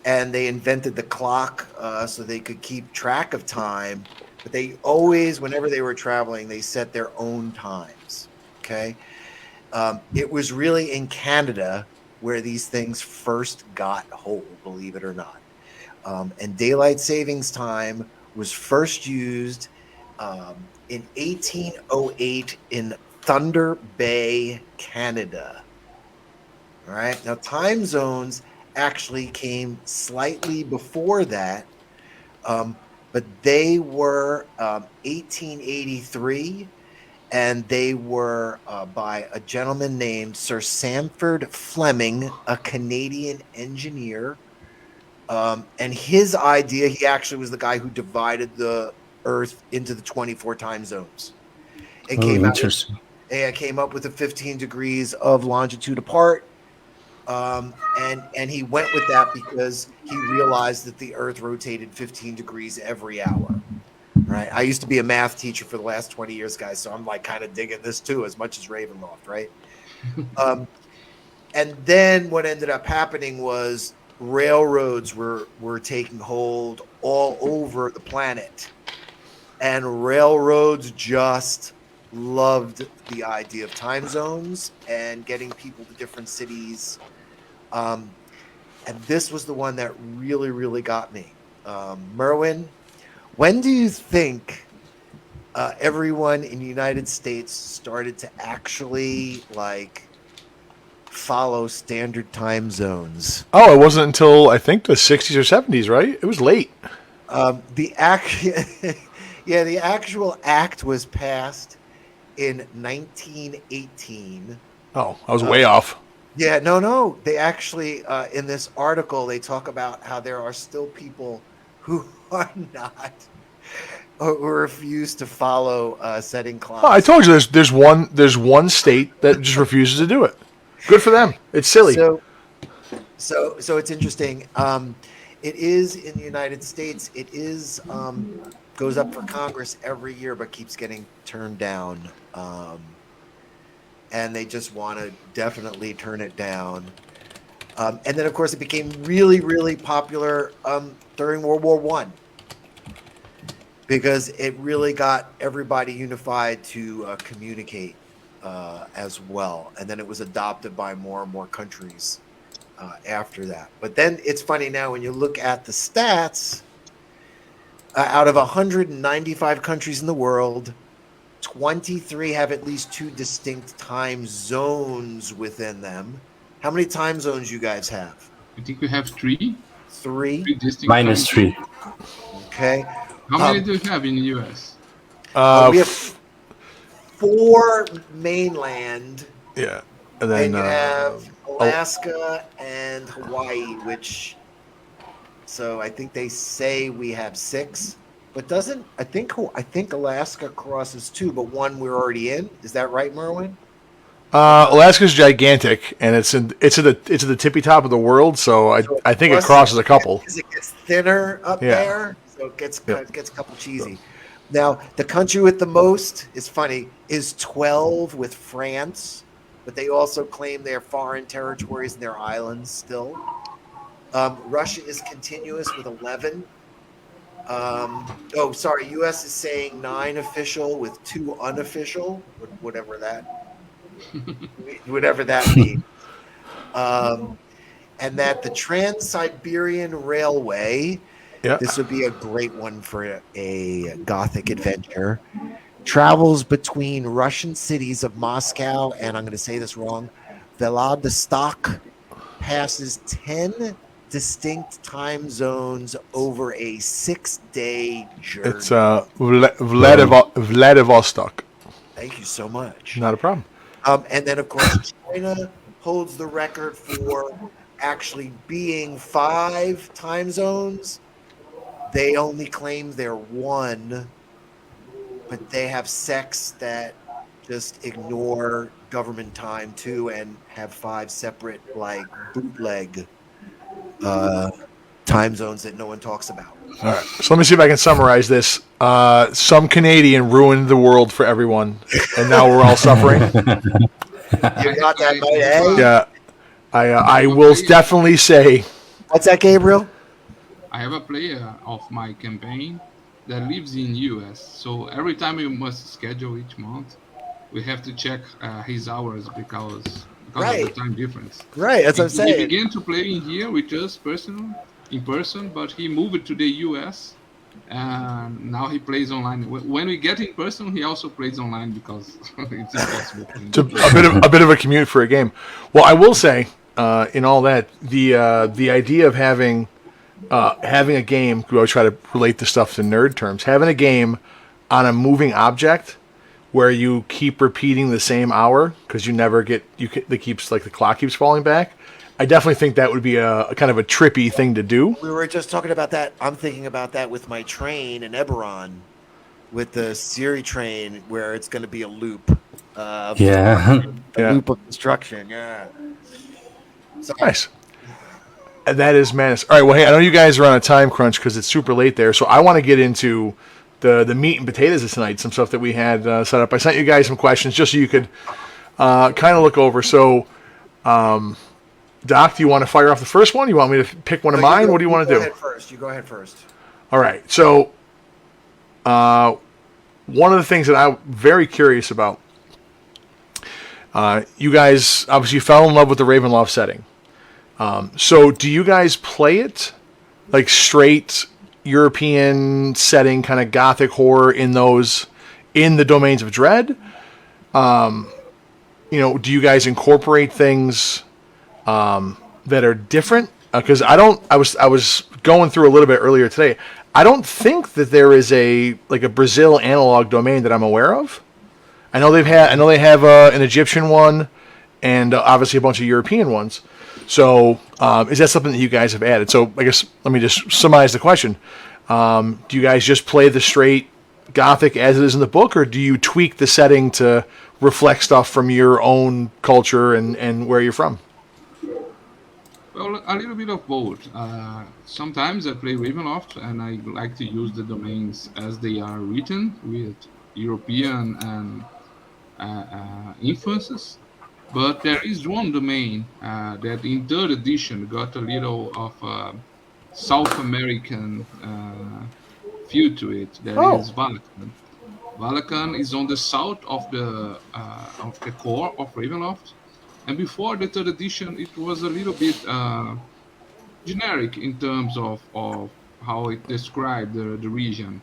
and they invented the clock so they could keep track of time. But they always, whenever they were traveling, they set their own times. Okay, it was really in Canada where these things first got hold, believe it or not. And daylight savings time was first used in 1808 in Thunder Bay, Canada. All right. Now, time zones actually came slightly before that, but they were 1883, and they were by a gentleman named Sir Sanford Fleming, a Canadian engineer. And his idea, he actually was the guy who divided the Earth into the 24 time zones. It came up with the 15 degrees of longitude apart. And he went with that because he realized that the Earth rotated 15 degrees every hour. Right. I used to be a math teacher for the last 20 years, guys. So I'm like kind of digging this too, as much as Ravenloft. Right. And then what ended up happening was railroads were taking hold all over the planet, and railroads just loved the idea of time zones and getting people to different cities. And this was the one that really, really got me. Merwin, when do you think everyone in the United States started to actually follow standard time zones? Oh, it wasn't until I think the 60s or 70s, right? It was late. The actual act was passed in 1918. Oh, I was way off. Yeah, no. They actually, in this article, they talk about how there are still people who are not, who refuse to follow setting clocks. Oh, I told you there's one state that just refuses to do it. Good for them. It's silly. So it's interesting. It is in the United States. It is goes up for Congress every year, but keeps getting turned down. And they just want to definitely turn it down. And then, of course, it became really, really popular during World War I, because it really got everybody unified to communicate as well. And then it was adopted by more and more countries after that. But then it's funny now when you look at the stats, out of 195 countries in the world, 23 have at least two distinct time zones within them. How many time zones you guys have? I think we have three 3. distinct time Minus zones. 3. Okay. How many do you have in the US? We have 4 mainland, Yeah, and and then you have Alaska and Hawaii, which. So I think they say we have 6, but doesn't I think Alaska crosses 2, but 1 we're already in. Is that right, Merwin? Alaska's gigantic, and it's at the tippy top of the world. So So I think it crosses a couple. because it gets thinner up Yeah. there, so it gets Yep. gets a couple cheesy. Now the country with the most is funny is 12 with France, but they also claim their foreign territories and their islands still. Russia is continuous with 11. Sorry, U.S. is saying 9 official with 2 unofficial, whatever that means. And that the Trans-Siberian Railway, Yeah. this would be a great one for a Gothic adventure, travels between Russian cities of Moscow and, I'm going to say this wrong, Vladivostok, passes 10 distinct time zones over a 6-day journey. It's Vladivostok. Thank you so much. Not a problem. And then, of course, China holds the record for actually being 5 time zones. They only claim they're 1, but they have sects that just ignore government time too and have 5 separate, like, bootleg time zones that no one talks about. All right. So let me see if I can summarize this. Some Canadian ruined the world for everyone, and now we're all suffering. You got that right, eh? Yeah. I will definitely say. What's that, Gabriel? I have a player of my campaign that lives in US, so every time we must schedule each month, we have to check his hours because of the time difference. Right, that's what I'm saying. He began to play in here with us in person, but he moved to the US, and now he plays online. When we get in person, he also plays online because it's impossible. It's a bit of a commute for a game. Well, I will say, in all that, the idea of having a game. We always try to relate the stuff to nerd terms. Having a game on a moving object where you keep repeating the same hour because you never get the clock keeps falling back. I definitely think that would be a kind of a trippy thing to do. We were just talking about that. I'm thinking about that with my train in Eberron, with the Siri train, where it's going to be a loop. Yeah. Loop of construction. Yeah. So, Nice. And that is madness. All right. Well, hey, I know you guys are on a time crunch because it's super late there, so I want to get into the meat and potatoes of tonight. Some stuff that we had set up. I sent you guys some questions just so you could kind of look over. So. Doc, do you want to fire off the first one? You want me to pick one of mine? What do you want to do? You go ahead first. All right. So, one of the things that I'm very curious about, you guys obviously fell in love with the Ravenloft setting. So, do you guys play it like straight European setting, kind of gothic horror in the domains of dread? Do you guys incorporate things that are different? Because I was going through a little bit earlier today. I don't think that there is a Brazil analog domain that I'm aware of. I know they have an Egyptian one, and obviously a bunch of European ones. So is that something that you guys have added? So I guess let me just summarize the question. Do you guys just play the straight Gothic as it is in the book, or do you tweak the setting to reflect stuff from your own culture and where you're from? Well, a little bit of both. Sometimes I play Ravenloft and I like to use the domains as they are written with European and influences. But there is one domain that in third edition got a little of South American feel to it. That is Valakan. Valakan is on the south of the core of Ravenloft. And before the third edition, it was a little bit generic in terms of how it described the region.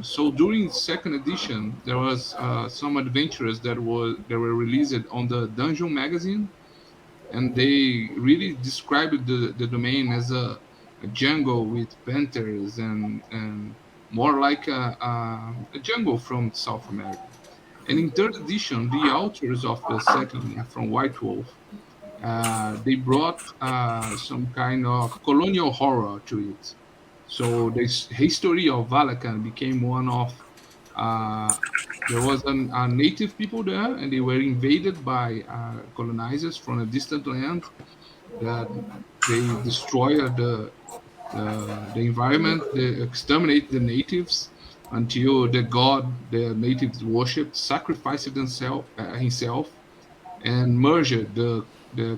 So during second edition, there was some adventures that were released on the Dungeon magazine, and they really described the domain as a jungle with panthers and more like a jungle from South America. And in third edition, the authors of the setting are from White Wolf. They brought some kind of colonial horror to it. So the history of Valakan became one of uh, there was a native people there, and they were invaded by colonizers from a distant land. That they destroyed the environment, they exterminate the natives until the god the natives worshipped sacrificed himself and merged the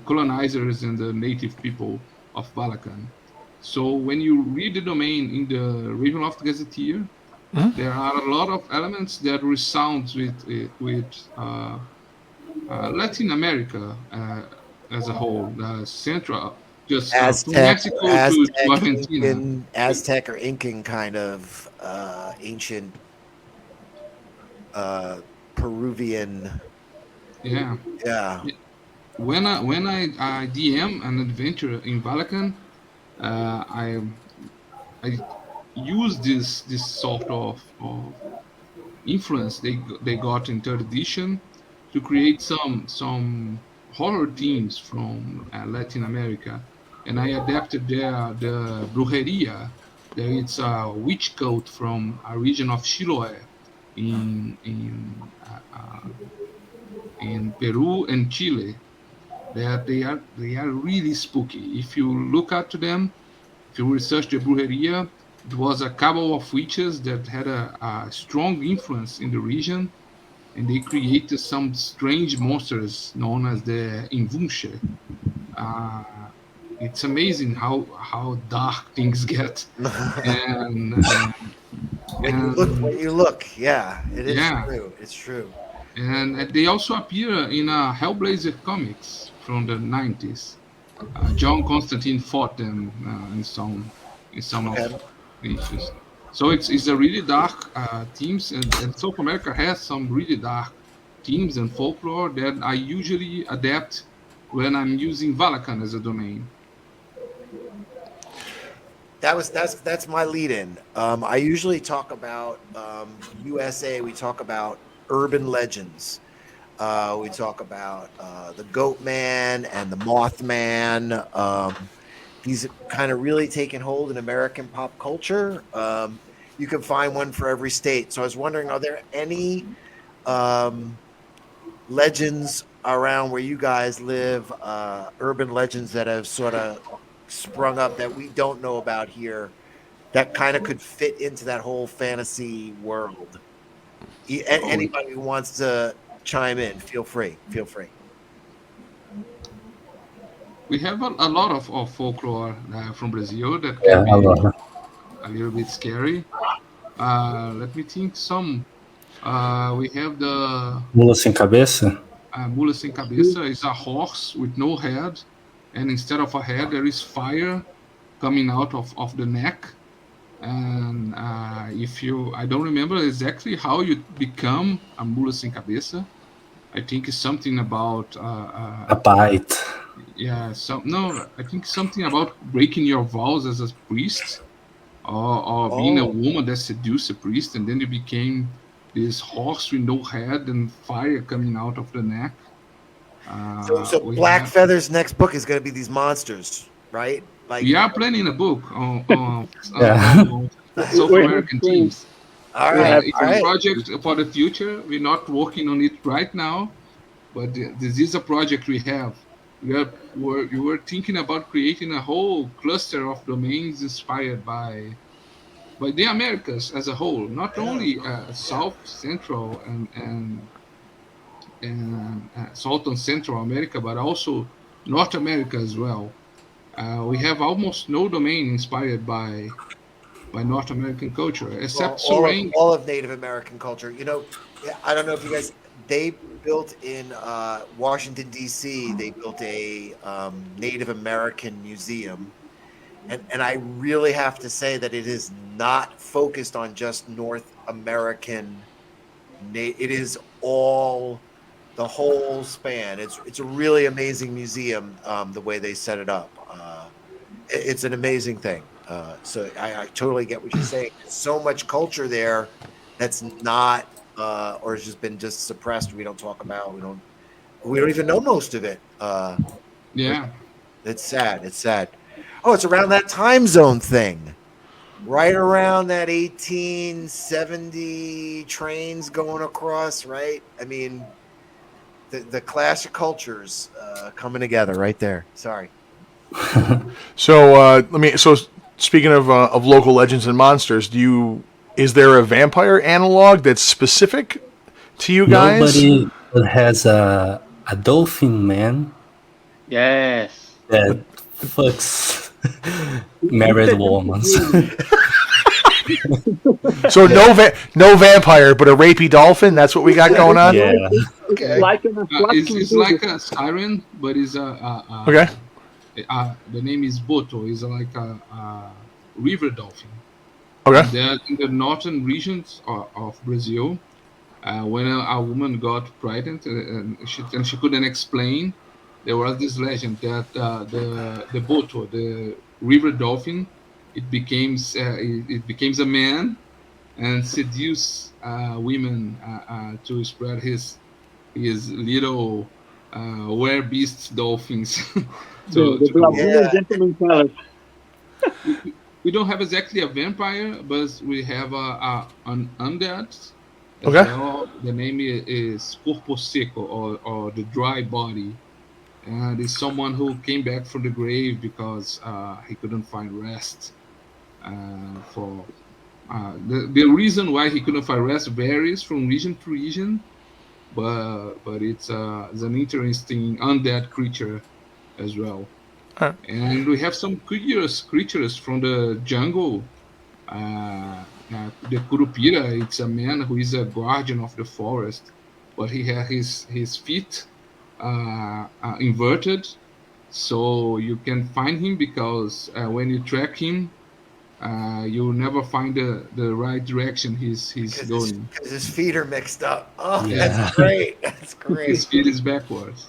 colonizers and the native people of Balakan. So when you read the domain in the Ravenloft Gazetteer, there are a lot of elements that resound with Latin America as a whole, Central, just from Aztec or Mexico to Argentina. Aztec or Incan kind of ancient Peruvian. Yeah. Yeah. When I DM an adventure in Balakan, I use this sort of influence they got in third edition to create some horror themes from Latin America, and I adapted the brujeria. There it's a witch cult from a region of Chiloé in Peru and Chile. That they are really spooky. If you look at them, if you research the brujeria, it was a cabal of witches that had a strong influence in the region, and they created some strange monsters known as the Invunche. Uh, it's amazing how dark things get, and When and you look, yeah, it is yeah, true. It's true. and they also appear in Hellblazer comics from the 90s. John Constantine fought them in some of Okay. the issues. So it's a really dark themes, and South America has some really dark themes and folklore that I usually adapt when I'm using Valakan as a domain. That's my lead in. I usually talk about USA. We talk about urban legends. We talk about the Goat Man and the Mothman. These kind of really taken hold in American pop culture. You can find one for every state. So I was wondering, are there any um, legends around where you guys live, urban legends that have sort of sprung up that we don't know about here that kind of could fit into that whole fantasy world? Oh, Anybody who wants to chime in, feel free. Feel free. we have a lot of folklore from Brazil that can Yeah, a be lot. a little bit scary. Let me think some. We have the Mula sem cabeça? Mula sem cabeça is a horse with no head, and instead of a head, there is fire coming out of the neck. And if you, I don't remember exactly how you become a mula sem cabeça. I think it's something about, A bite. yeah, no, I think something about breaking your vows as a priest, or being a Oh, woman that seduced a priest, and then you became this horse with no head and fire coming out of the neck. so We Black have Feather's next book is going to be these monsters, right? Like, we are planning a book Yeah. on South We have American to, teams. all we right, have It's all a right. project for the future. We're not working on it right now, but this is a project we have. We were thinking about creating a whole cluster of domains inspired by the Americas as a whole, not Yeah, only yeah. South, Central, and South and Central America, but also North America as well. We have almost no domain inspired by North American culture, except Well, Surrey. all of Native American culture. Yeah, I don't know if you guys. They built in Washington D.C. They built a Native American museum, and I really have to say that it is not focused on just North American. It is all the whole span. It's a really amazing museum. The way they set it up, it's an amazing thing. So I totally get what you're saying. There's so much culture there that's not or has just been just suppressed. We don't talk about. We don't even know most of it. Yeah. It's sad. It's sad. Oh, it's around that time zone thing. Right around that 1870 trains going across, right? I mean, the clash of cultures coming together right there. Sorry. So So speaking of local legends and monsters, is there a vampire analog that's specific to you guys? Nobody has a dolphin man Yes. that fucks married women. So no vampire, but a rapey dolphin. That's what we got going on. Yeah. Okay. Like an It's like a siren, but it's Okay. the name is Boto. It's like a river dolphin. Okay. There in the northern regions of Brazil, when a woman got pregnant and she couldn't explain, there was this legend that the Boto, the river dolphin, it becomes a man and seduce women to spread his little beast dolphins. the Brazilian gentleman color. We don't have exactly a vampire, but we have an undead. As Okay. well. The name is Corpo Seco, or the dry body. And it's someone who came back from the grave because he couldn't find rest. The reason why he couldn't find rest varies from region to region, but it's an interesting undead creature as well. Alright. And we have some curious creatures from the jungle. The Curupira, it's a man who is a guardian of the forest, but he has his feet inverted, so you can find him because when you track him, you'll never find the right direction he's going. Because his feet are mixed up. Oh, Yeah. that's great. That's His great. feet is backwards.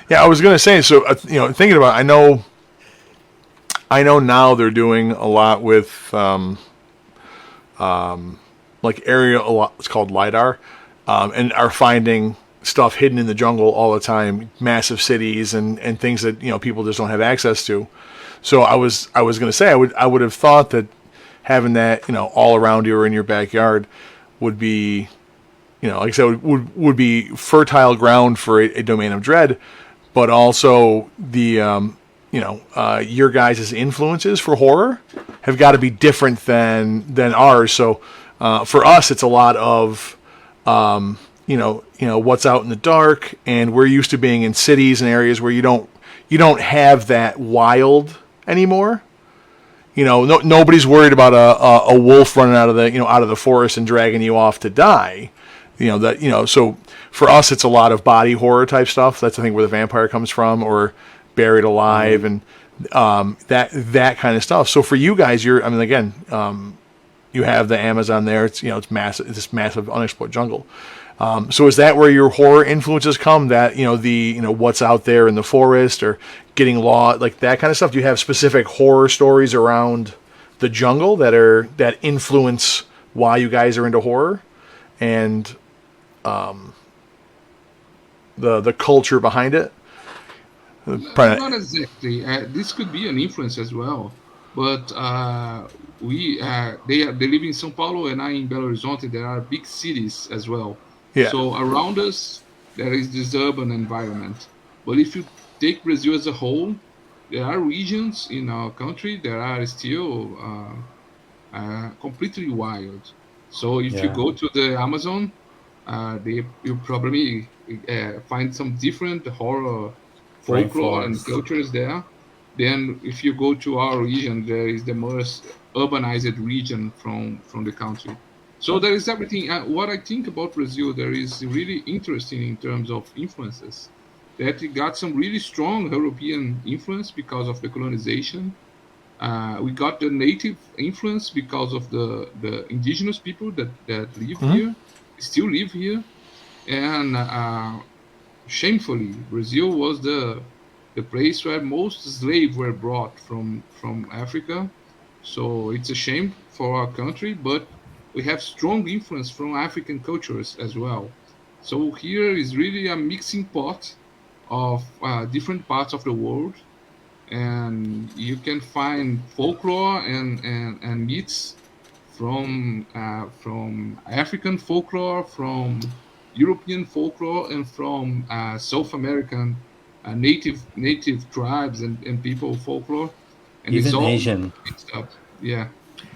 Yeah, I was gonna say. So thinking about, I know now they're doing a lot with like it's called lidar, and are finding stuff hidden in the jungle all the time, massive cities and things that people just don't have access to. So I was going to say I would have thought that having that all around you or in your backyard would be like I said would be fertile ground for a domain of dread, but also the your guys' influences for horror have got to be different than ours. So for us, it's a lot of what's out in the dark, and we're used to being in cities and areas where you don't have that wild anymore. Nobody's worried about a wolf running out of the forest and dragging you off to die. So for us, it's a lot of body horror type stuff. That's I think where the vampire comes from, or buried alive, and that kind of stuff. So for you guys, you have the Amazon there. It's massive. It's this massive unexplored jungle. So is that where your horror influences come? That what's out there in the forest or getting lost, like that kind of stuff. Do you have specific horror stories around the jungle that influence why you guys are into horror and the culture behind it? Not exactly. This could be an influence as well, but they live in São Paulo and I in Belo Horizonte. There are big cities as well. Yeah. So around us there is this urban environment. But if you take Brazil as a whole, there are regions in our country that are still completely wild. So if you go to the Amazon, you probably find some different horror folklore and cultures there. Then if you go to our region, there is the most urbanized region from the country. So there is everything. What I think about Brazil, there is really interesting in terms of influences. That it got some really strong European influence because of the colonization. We got the native influence because of the indigenous people that live here, still live here. And shamefully, Brazil was the place where most slaves were brought from Africa. So it's a shame for our country, but we have strong influence from African cultures as well. So here is really a mixing pot of different parts of the world, and you can find folklore and myths from African folklore, from European folklore, and from South American native tribes and people folklore, and it's Even all Asian. mixed up. Yeah,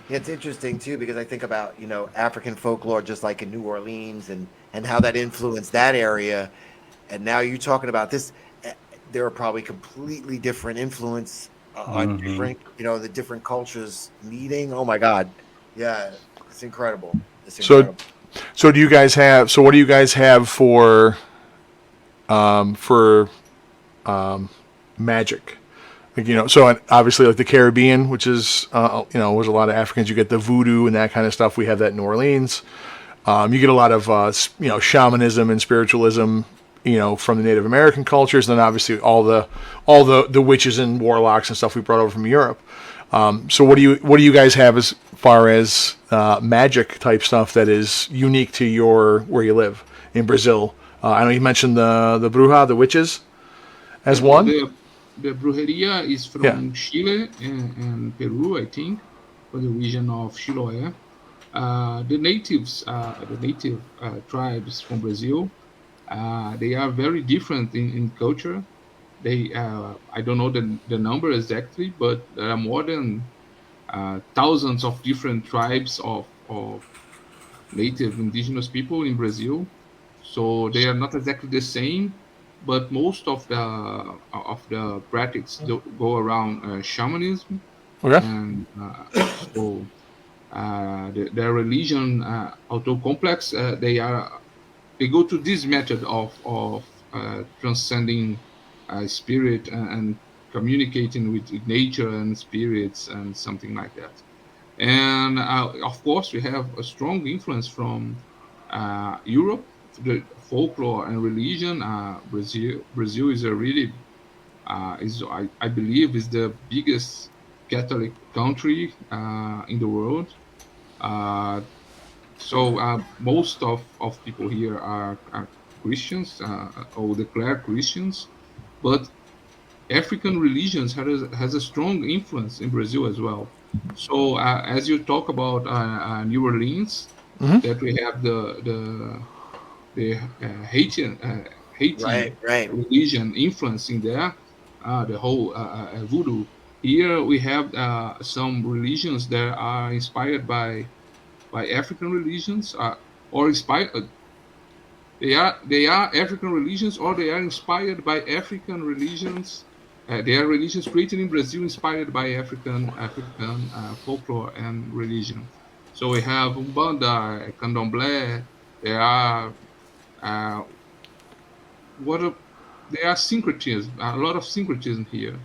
Yeah, it's interesting too because I think about African folklore just like in New Orleans and how that influenced that area, and now you're talking about this. There are probably completely different influence on Hmm. different the different cultures meeting. Oh my God, yeah, it's incredible. It's So, incredible. so do you guys have? So what do you guys have for magic? Like, so obviously like the Caribbean, which is was a lot of Africans. You get the voodoo and that kind of stuff. We have that in New Orleans. You get a lot of shamanism and spiritualism, from the Native American cultures. And then obviously all the witches and warlocks and stuff we brought over from Europe. So what do you guys have as far as magic type stuff that is unique to where you live in Brazil? I know you mentioned the bruja, the witches, as yeah. Well, one. the brujeria is Yeah. from Chile and Peru, I think, for the region of Chiloé. The native tribes from Brazil, they are very different in culture. I don't know the number exactly, but there are more than thousands of different tribes of native indigenous people in Brazil. So they are not exactly the same, but most of the practices go around shamanism, Okay. and their religion, although complex, they go to this method of transcending spirit and communicating with nature and spirits and something like that. And of course, we have a strong influence from Europe, the folklore and religion. Brazil is a really I believe is the biggest Catholic country in the world. Uh, so most of people here are Christians or declared Christians, but African religions has a strong influence in Brazil as well. So as you talk about New Orleans, that we have the Haitian Right, right. religion influencing there, the whole voodoo. Here we have some religions that are inspired by African religions, or inspired. They are African religions, or they are inspired by African religions. They are religions created in Brazil, inspired by African folklore and religion. So we have Umbanda, Candomblé. There are uh, what a, there are syncretism, a lot of syncretism here,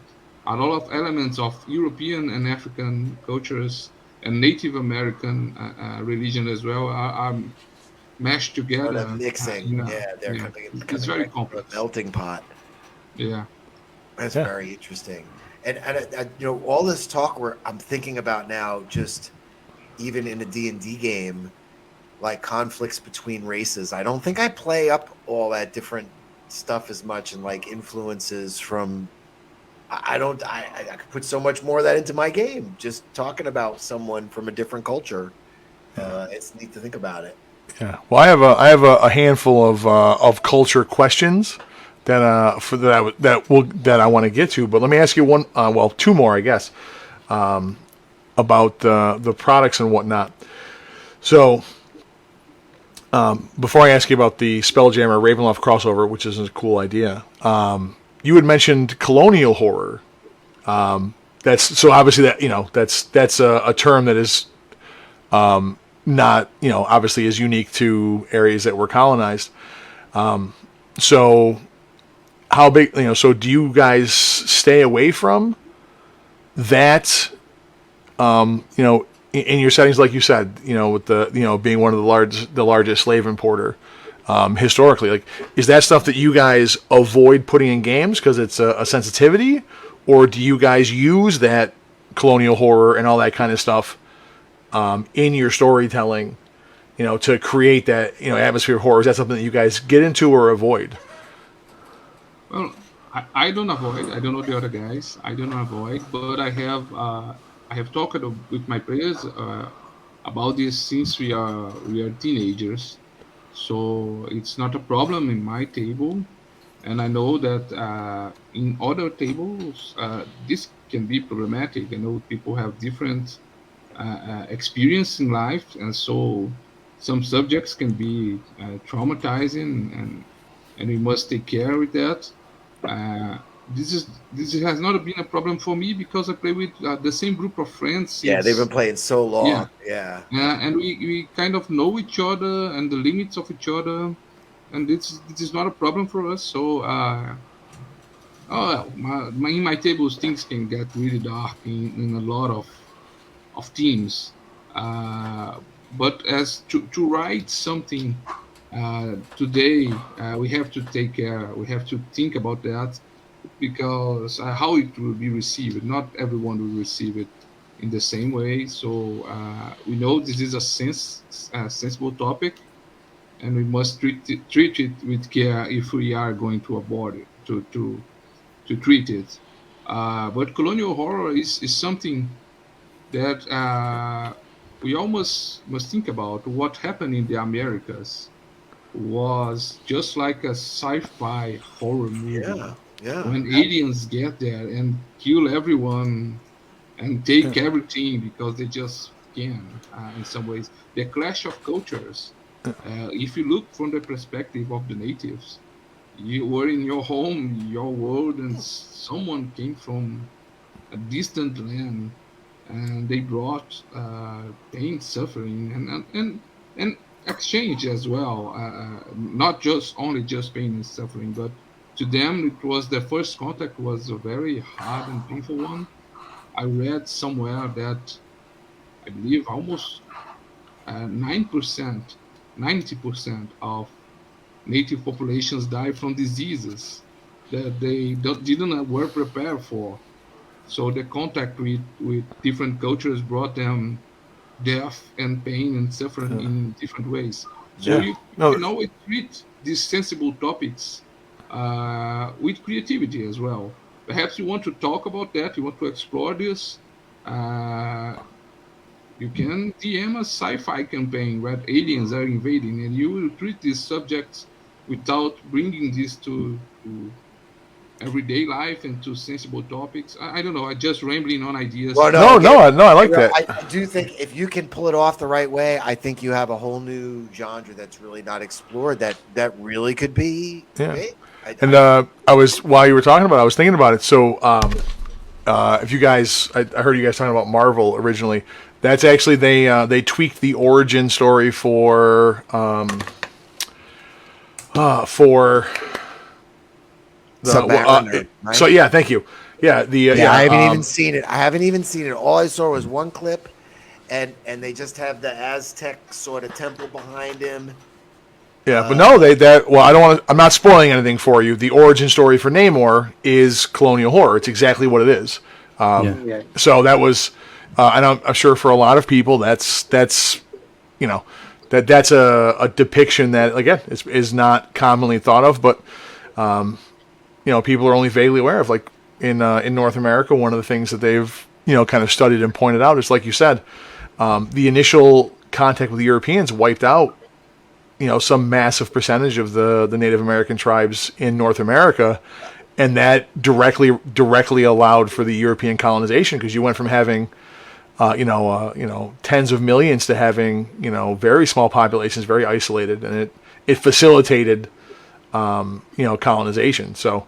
a lot of elements of European and African cultures and Native American religion as well are mashed Or that together. mixing. Yeah, they're Yeah, coming it's coming very right through a complex. melting pot. Yeah. That's Yeah. very interesting. And all this talk where I'm thinking about now, just even in a D&D game, like conflicts between races. I don't think I play up all that different stuff as much and like influences from. I don't. I could put so much more of that into my game. Just talking about someone from a different culture. It's neat to think about it. Yeah. Well, I have a handful of culture questions that I want to get to. But let me ask you one. Well, two more, I guess, about the products and whatnot. So before I ask you about the Spelljammer Ravenloft crossover, which is a cool idea, you had mentioned colonial horror. That's so obviously that's a term that is not obviously is unique to areas that were colonized. So how big so do you guys stay away from that in your settings, like you said, with the being one of the largest slave importer, historically. Like, is that stuff that you guys avoid putting in games because it's a sensitivity, or do you guys use that colonial horror and all that kind of stuff in your storytelling, to create that atmosphere of horror? Is that something that you guys get into or avoid? Well, I don't avoid. I don't know the other guys. I don't avoid, but I have talked with my players about this since we are teenagers. So it's not a problem in my table, and I know that in other tables this can be problematic. I know people have different experience in life, and so some subjects can be traumatizing, and we must take care with that. Uh, this has not been a problem for me because I play with the same group of friends Yeah, they've been since playing so yeah, long. Yeah. and we kind of know each other and the limits of each other, and this is not a problem for us. So in my tables things can get really dark in a lot of teams. Uh, but as to write something today, we have to take care. We have to think about that because how it will be received. Not everyone will receive it in the same way. So we know this is a sensible topic, and we must treat it with care if we are going to abort it to treat it. But colonial horror is something that we almost must think about. What happened in the Americas was just like a sci-fi horror movie Yeah. Yeah. when aliens get there and kill everyone and take everything because they just can. In some ways, the clash of cultures. If you look from the perspective of the natives, you were in your home, your world, and someone came from a distant land, and they brought pain, suffering, and exchange as well. Not just only just pain and suffering, but to them it was their first contact was a very hard and painful one. I read somewhere that I believe almost 9%, 90% of native populations die from diseases that they didn't were prepared for. So the contact with different cultures brought them death and pain and suffering in different ways. So Yeah. you No. can always treat these sensible topics with creativity as well. Perhaps you want to talk about that, you want to explore this. Uh, you can DM a sci-fi campaign where aliens are invading, and you will treat these subjects without bringing this to everyday life and to sensible topics. I don't know. I just rambling on ideas. Well, No, okay. no, I like that. I do think if you can pull it off the right way, I think you have a whole new genre that's really not explored. That really could be Yeah. great. And I was, while you were talking about it, I was thinking about it. So if you guys, I heard you guys talking about Marvel originally. That's actually they tweaked the origin story for the Submariner, right? So yeah, thank you. Yeah, I haven't even seen it. I haven't even seen it. All I saw was one clip, and they just have the Aztec sort of temple behind him. Yeah, but no, well, I don't want to. I'm not spoiling anything for you. The origin story for Namor is colonial horror. It's exactly what it is. Yeah. So that was, and I'm sure for a lot of people, that's that's a depiction that again is not commonly thought of, but people are only vaguely aware of. Like in North America, one of the things that they've kind of studied and pointed out is, like you said, the initial contact with the Europeans wiped out some massive percentage of the Native American tribes in North America, and that directly allowed for the European colonization, because you went from having tens of millions to having very small populations, very isolated, and it facilitated colonization. So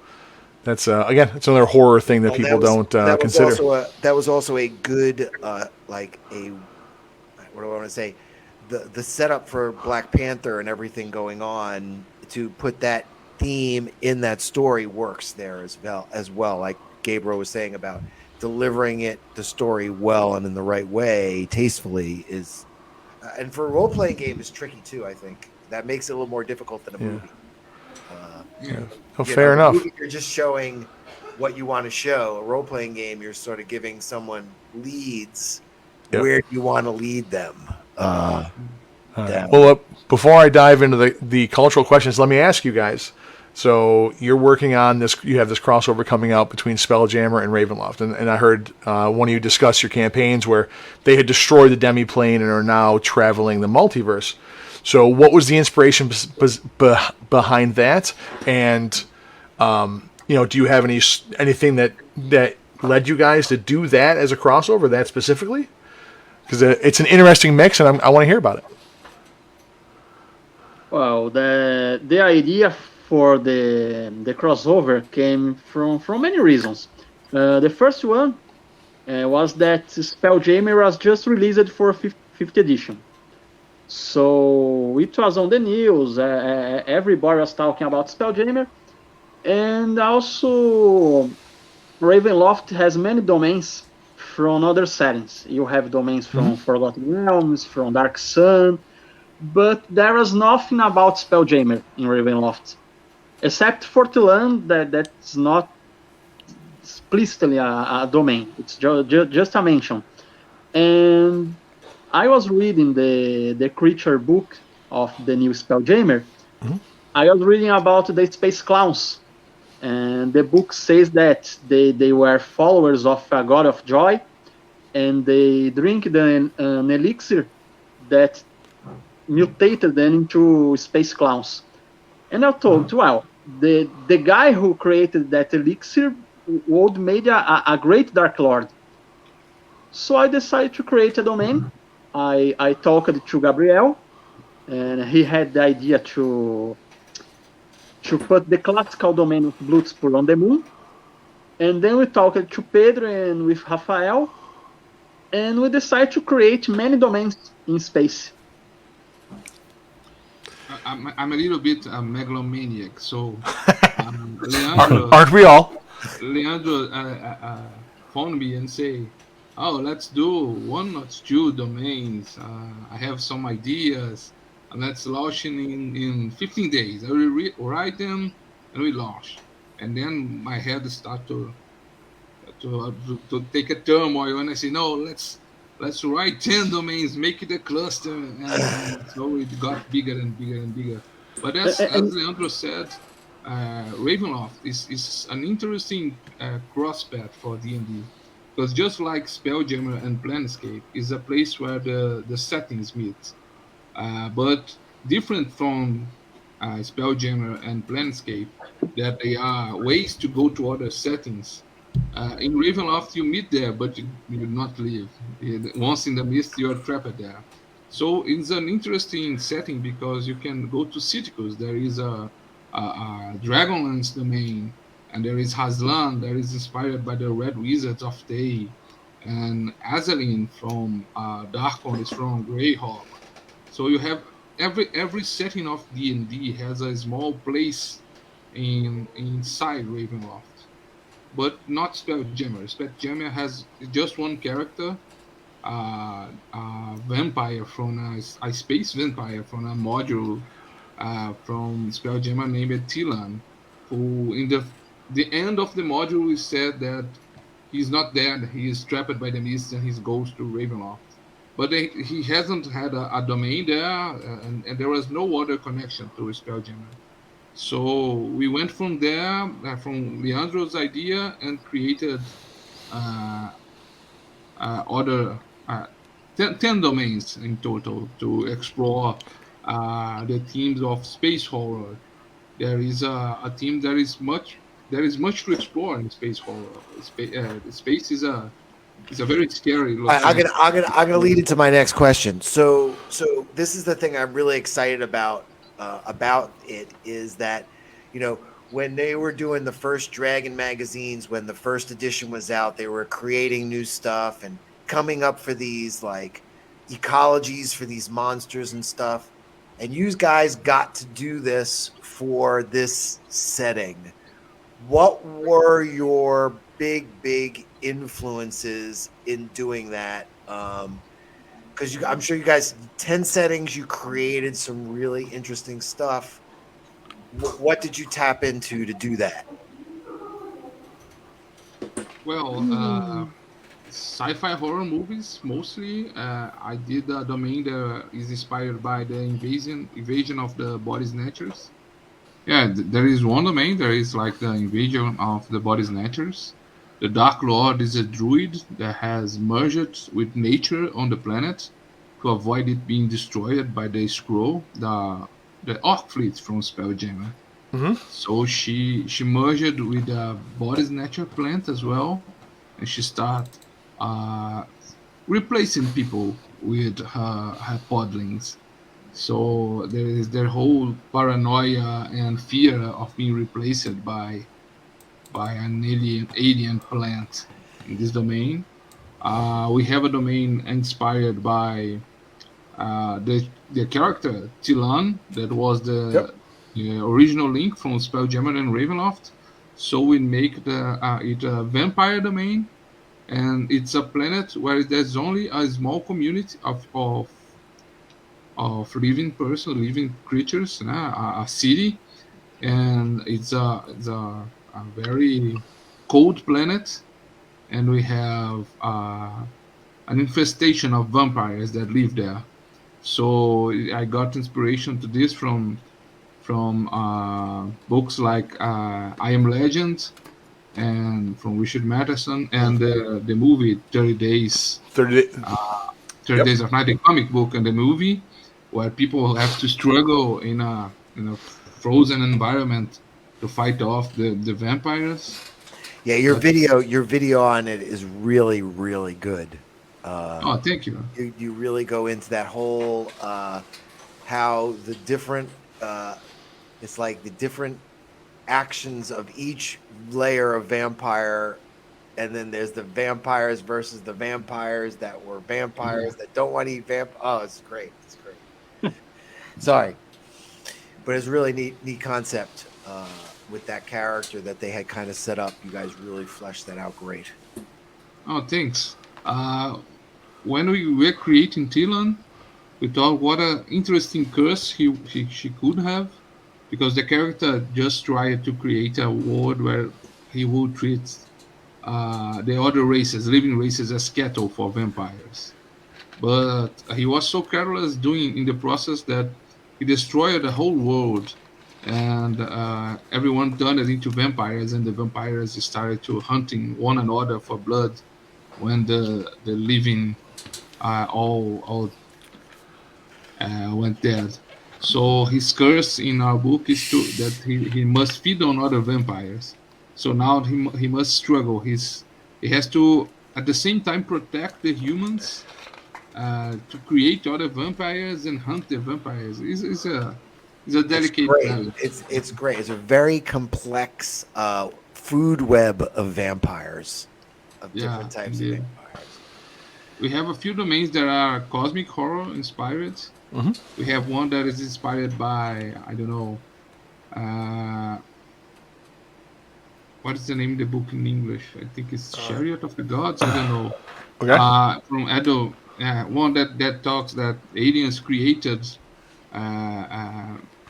that's again, it's another horror thing that people don't consider. That was also a good like a what do I want to say, the setup for Black Panther and everything going on to put that theme in that story works there as well. Like Gabriel was saying about delivering the story well and in the right way, tastefully, is and for a role playing game is tricky too. I think that makes it a little more difficult than a movie. Fair enough. Movie, you're just showing what you want to show. A role-playing game, you're sort of giving someone leads. Yep. Where you want to lead them. Well, before I dive into the cultural questions, let me ask you guys. So you're working on this. You have this crossover coming out between Spelljammer and Ravenloft, and I heard one of you discuss your campaigns where they had destroyed the demiplane and are now traveling the multiverse. So what was the inspiration behind that? And do you have anything that led you guys to do that as a crossover, that specifically? Because it's an interesting mix, and I want to hear about it. Well, the idea for the crossover came from many reasons. The first one was that Spelljammer was just released for 5th edition. So it was on the news. Everybody was talking about Spelljammer. And also, Ravenloft has many domains from other settings. You have domains from Forgotten Realms, from Dark Sun, but there was nothing about Spelljammer in Ravenloft, except for tellin that's not explicitly a domain. It's just a mention. And I was reading the creature book of the new Spelljammer. I was reading about the Space Clowns. And the book says that they were followers of a god of joy, and they drink an elixir that mutated them into space clowns. And I thought, well, the guy who created that elixir would made a great Dark Lord. So I decided to create a domain. I talked to Gabriel, and he had the idea to put the classical domain of Bloodspur on the moon. And then we talked to Pedro and with Rafael, and we decided to create many domains in space. I'm a little bit a megalomaniac, so Leandro, aren't we all? Leandro phoned me and say, "Oh, let's do 1 or 2 domains. I have some ideas, and let's launch in 15 days. I will write them and we launch." And then my head start to take a turmoil, and I say, "No, let's write 10 domains, make it a cluster," and so it got bigger and bigger and bigger. But as Leandro said, Ravenloft is an interesting crosspath for D&D, because just like Spelljammer and Planescape is a place where the settings meet, but different from Spelljammer and Planescape, that they are ways to go to other settings. In Ravenloft, you meet there, but you do not leave. Once in the mist, you are trapped there. So it's an interesting setting because you can go to Citicus. There is a Dragonlance domain, and there is Hazlan that is inspired by the Red Wizards of Day, and Azalin from Darkon is from Greyhawk. So you have every setting of D&D has a small place inside Ravenloft. But not Spelljammer. Spelljammer has just one character, a vampire from a space vampire from a module from Spelljammer named Tellin, who in the end of the module we said that he's not dead, he is trapped by the mist and he goes to Ravenloft. But he hasn't had a domain there, and there was no other connection to Spelljammer. So we went from there, from Leandro's idea, and created other 10 domains in total to explore the themes of space horror. There is a theme there is much to explore in space horror. Space is a very scary. I'm gonna lead into my next question. So this is the thing I'm really excited about it is that, when they were doing the first Dragon magazines, when the first edition was out, they were creating new stuff and coming up for these like ecologies for these monsters and stuff. And you guys got to do this for this setting. What were your big influences in doing that? because I'm sure you guys 10 settings. You created some really interesting stuff. What did you tap into to do that? Well, sci-fi horror movies mostly. I did a domain that is inspired by the invasion of the body snatchers. Yeah, there is one domain. There is like the invasion of the body snatchers. The Dark Lord is a druid that has merged with nature on the planet to avoid it being destroyed by the Scroll, the Orc fleet from Spelljammer. So she merged with the body snatcher plant as well, and she start uh, replacing people with her podlings. So there is their whole paranoia and fear of being replaced by an alien plant in this domain. We have a domain inspired by the character Tellin that was Yep. the original link from Spelljammer and Ravenloft. So we make it a vampire domain, and it's a planet where there's only a small community of living creatures, a city, and it's a very cold planet, and we have an infestation of vampires that live there. So I got inspiration to this from books like I Am Legend and from Richard Matheson and the movie 30 Days 30 Third Yep. Days of Night, the comic book and the movie, where people have to struggle in a frozen environment to fight off the vampires. Yeah, your video on it is really, really good. Oh, thank you. You really go into that whole how the different it's like the different actions of each layer of vampire, and then there's the vampires versus the vampires that were vampires that don't want to eat Oh, it's great. It's great. Sorry, but it's really neat concept with that character that they had kind of set up. You guys really fleshed that out great. Oh, thanks. When we were creating Tellin, we thought what an interesting curse she could have, because the character just tried to create a world where he would treat the other races, living races, as cattle for vampires. But he was so careless doing in the process that he destroyed the whole world, and everyone turned it into vampires, and the vampires started to hunting one another for blood when the living all went dead. So his curse in our book is that he must feed on other vampires. So now he must struggle. He has to at the same time protect the humans to create other vampires and hunt the vampires. It's a delicate balance. It's great. It's a very complex food web of vampires, of different types of vampires. We have a few domains that are cosmic horror inspired. We have one that is inspired by, I don't know, what is the name of the book in English? I think it's Chariot of the Gods. I don't know. Okay. From Edo, one that talks that aliens created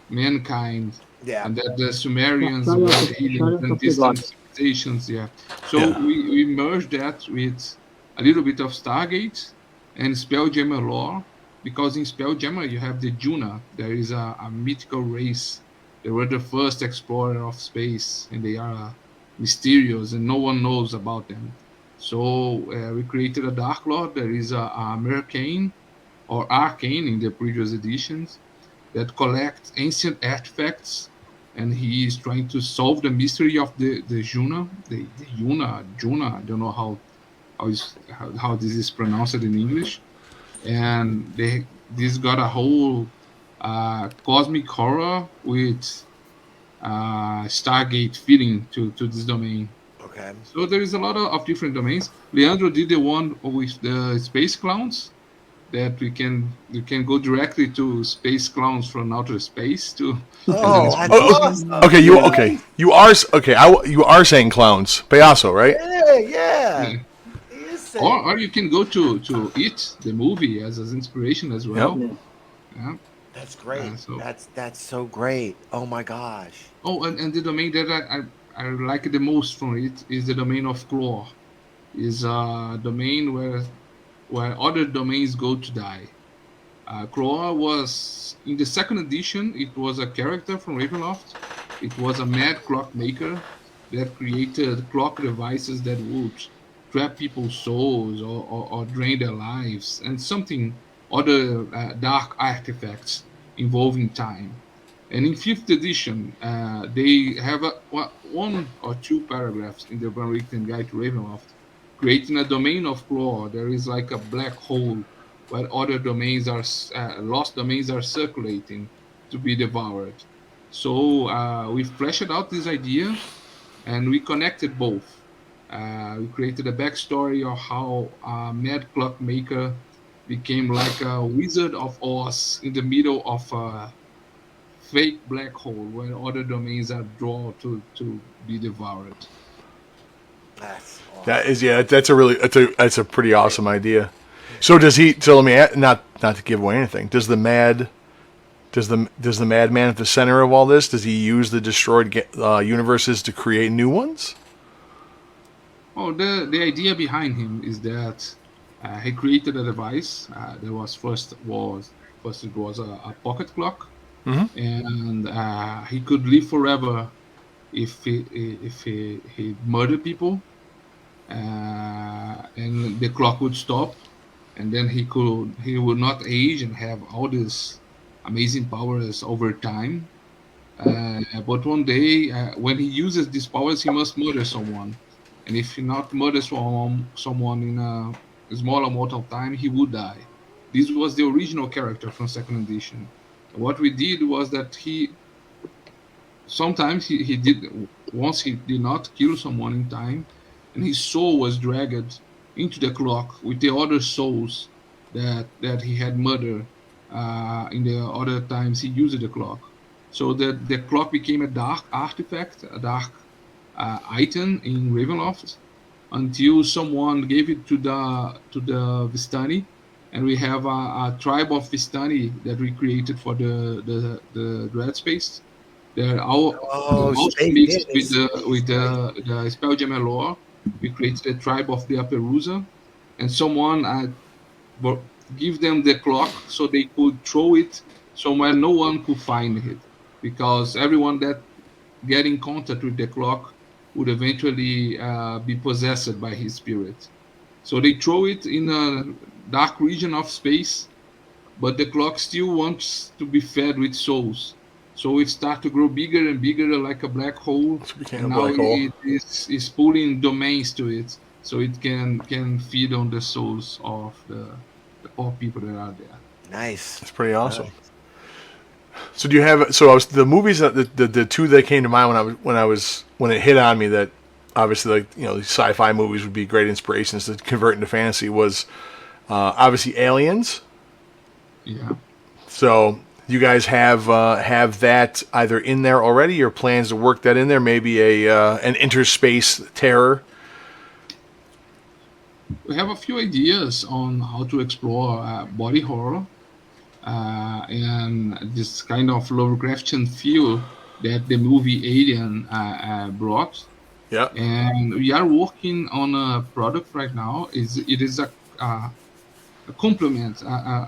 mankind, Yeah. and that the Sumerians were aliens and distant civilizations. Yeah. So we merged that with a little bit of Stargate and Spelljammer lore, because in Spelljammer you have the Juna. There is a mythical race. They were the first explorer of space, and they are mysterious, and no one knows about them. So we created a Dark Lord. There is a Mercane or Arcane in the previous editions that collects ancient artifacts, and he is trying to solve the mystery of the Juna. The Juna. I don't know how this is pronounced in English. And this got a whole cosmic horror with Stargate feeling to this domain. Okay. So there is a lot of different domains. Leandro did the one with the space clowns, that we can go directly to space clowns from outer space to. Oh, that's awesome. Okay, you are saying clowns, Payaso, right? Yeah. Yes. interesting. Or you can go to It, the movie, as an inspiration as well. Yeah. Yeah. That's great. So That's so great. Oh my gosh. oh, and the domain that I like the most from it is the domain of Claw. Is a domain where other domains go to die. Claw was in the second edition. It was a character from Ravenloft. It was a mad clockmaker that created clock devices that would trap people's souls or drain their lives, and something other dark artifacts involving time. And in fifth edition, they have one or two paragraphs in the Van Richten Guide to Ravenloft, creating a domain of Claw. There is like a black hole where other domains are lost domains are circulating to be devoured. So we fleshed out this idea and we connected both. We created a backstory of how a mad clockmaker became like a Wizard of Oz in the middle of a fake black hole where other domains are drawn to be devoured. That's awesome. That is, yeah, that's a pretty awesome idea. So does he? So let me not to give away anything. Does the madman at the center of all this? Does he use the destroyed universes to create new ones? Oh, the idea behind him is that he created a device. There was first it was a pocket clock, and he could live forever if he murdered people, and the clock would stop, and then he would not age and have all these amazing powers over time. But one day, when he uses these powers, he must murder someone, and if he not murders someone in a small amount of time, he would die. This was the original character from second edition. What we did was that sometimes he did once he did not kill someone in time, and his soul was dragged into the clock with the other souls that he had murdered in the other times he used the clock. So the clock became a dark artifact, a dark item in Ravenloft, until someone gave it to the Vistani, and we have a tribe of Vistani that we created for the Dread Space. They're all also mixed with the Spelljammer lore. We created a tribe of the Aperuza, and someone give them the clock so they could throw it somewhere no one could find it, because everyone that get in contact with the clock would eventually be possessed by his spirit. So they throw it in a dark region of space, but the clock still wants to be fed with souls. So it starts to grow bigger and bigger like a black hole, and now it is pulling domains to it, so it can feed on the souls of the poor people that are there. Nice. That's pretty awesome. Nice. So do you have? So the movies that the two that came to mind when it hit on me that obviously, like, you know, these sci-fi movies would be great inspirations to convert into fantasy was obviously Aliens. Yeah. So you guys have that either in there already, or plans to work that in there? Maybe an interspace terror. We have a few ideas on how to explore body horror and this kind of Lovecraftian feel that the movie Alien brought. Yeah. And we are working on a product right now. It is a complement,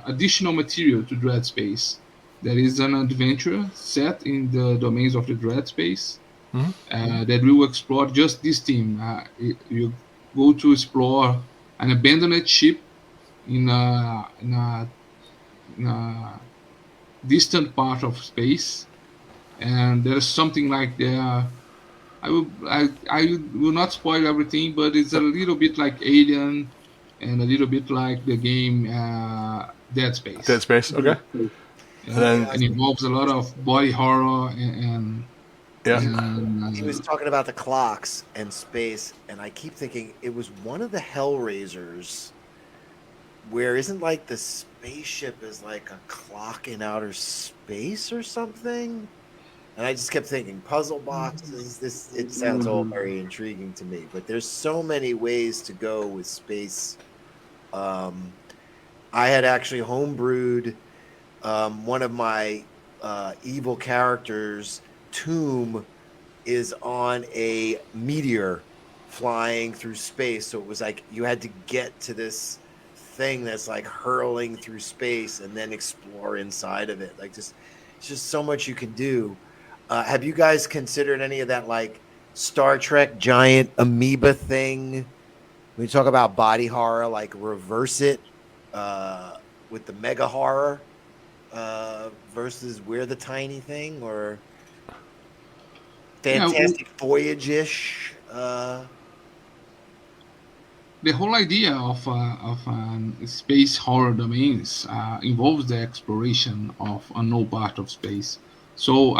additional material to Dread Space. There is an adventure set in the domains of the Dread Space that we will explore just this theme. You go to explore an abandoned ship in a distant part of space, and there's something like there. I will not spoil everything, but it's a little bit like Alien and a little bit like the game Dead Space. Dead Space, okay. And involves a lot of body horror and he was talking about the clocks and space, and I keep thinking it was one of the Hellraisers where isn't like the spaceship is like a clock in outer space or something? And I just kept thinking, puzzle boxes. It sounds all very intriguing to me. But there's so many ways to go with space. I had actually homebrewed one of my evil characters. Tomb is on a meteor flying through space, so it was like you had to get to this thing that's like hurling through space and then explore inside of it. Like it's just so much you can do. Have you guys considered any of that, like Star Trek giant amoeba thing? When you talk about body horror, like reverse it with the mega horror versus We're the Tiny Thing, or Fantastic Voyage-ish. The whole idea of space horror domains involves the exploration of unknown part of space. So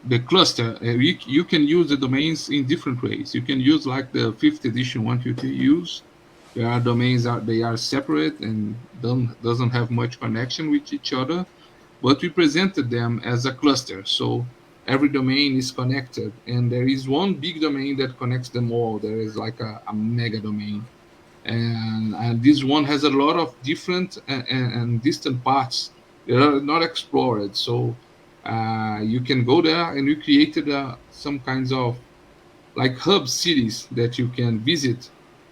the cluster, you can use the domains in different ways. You can use like the 5th edition 123 use. There are domains that they are separate and doesn't have much connection with each other, but we presented them as a cluster. So every domain is connected, and there is one big domain that connects them all. There is like a mega domain. And this one has a lot of different and distant parts that are not explored. So you can go there, and we created some kinds of like hub cities that you can visit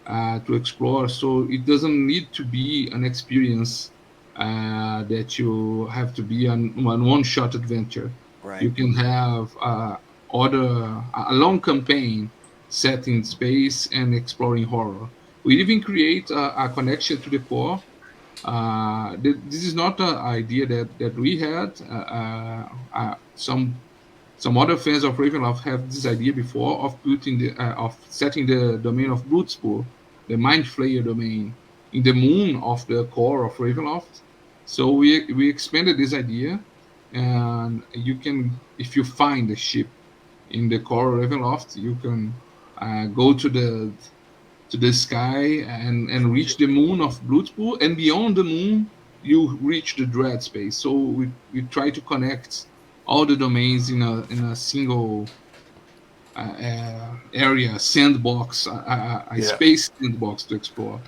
to explore. So it doesn't need to be an experience that you have to be on one-shot adventure. Right. You can have a long campaign set in space and exploring horror. We even create a connection to the core. This is not an idea that we had. Some other fans of Ravenloft have this idea before of setting the domain of Bloodspur, the Mind Flayer domain, in the moon of the core of Ravenloft. So we expanded this idea, and you can, if you find a ship in the core of Ravenloft, you can go to the sky and reach the moon of Bloodspur, and beyond the moon you reach the Dread space. So we try to connect all the domains in a single area, sandbox, space sandbox to explore.